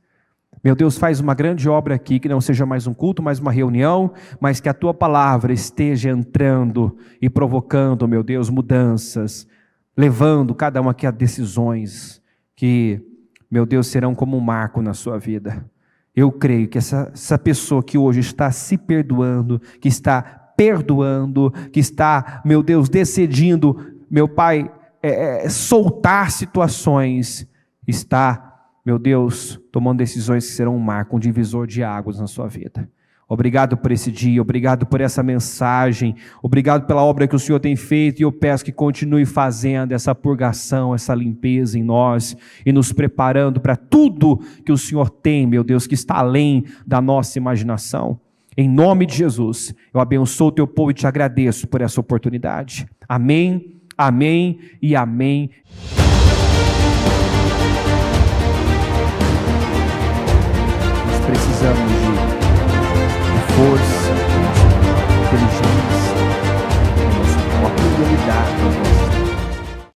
Meu Deus, faz uma grande obra aqui, que não seja mais um culto, mais uma reunião, mas que a Tua palavra esteja entrando e provocando, meu Deus, mudanças, levando cada um aqui a decisões que, meu Deus, serão como um marco na sua vida. Eu creio que essa pessoa que hoje está se perdoando, que está perdoando, que está, meu Deus, decidindo, meu Pai, soltar situações, está, meu Deus, tomando decisões que serão um marco, um divisor de águas na sua vida. Obrigado por esse dia, obrigado por essa mensagem, obrigado pela obra que o Senhor tem feito, e eu peço que continue fazendo essa purgação, essa limpeza em nós, e nos preparando para tudo que o Senhor tem, meu Deus, que está além da nossa imaginação. Em nome de Jesus, eu abençoo o teu povo e te agradeço por essa oportunidade. Amém, amém e amém. Precisamos de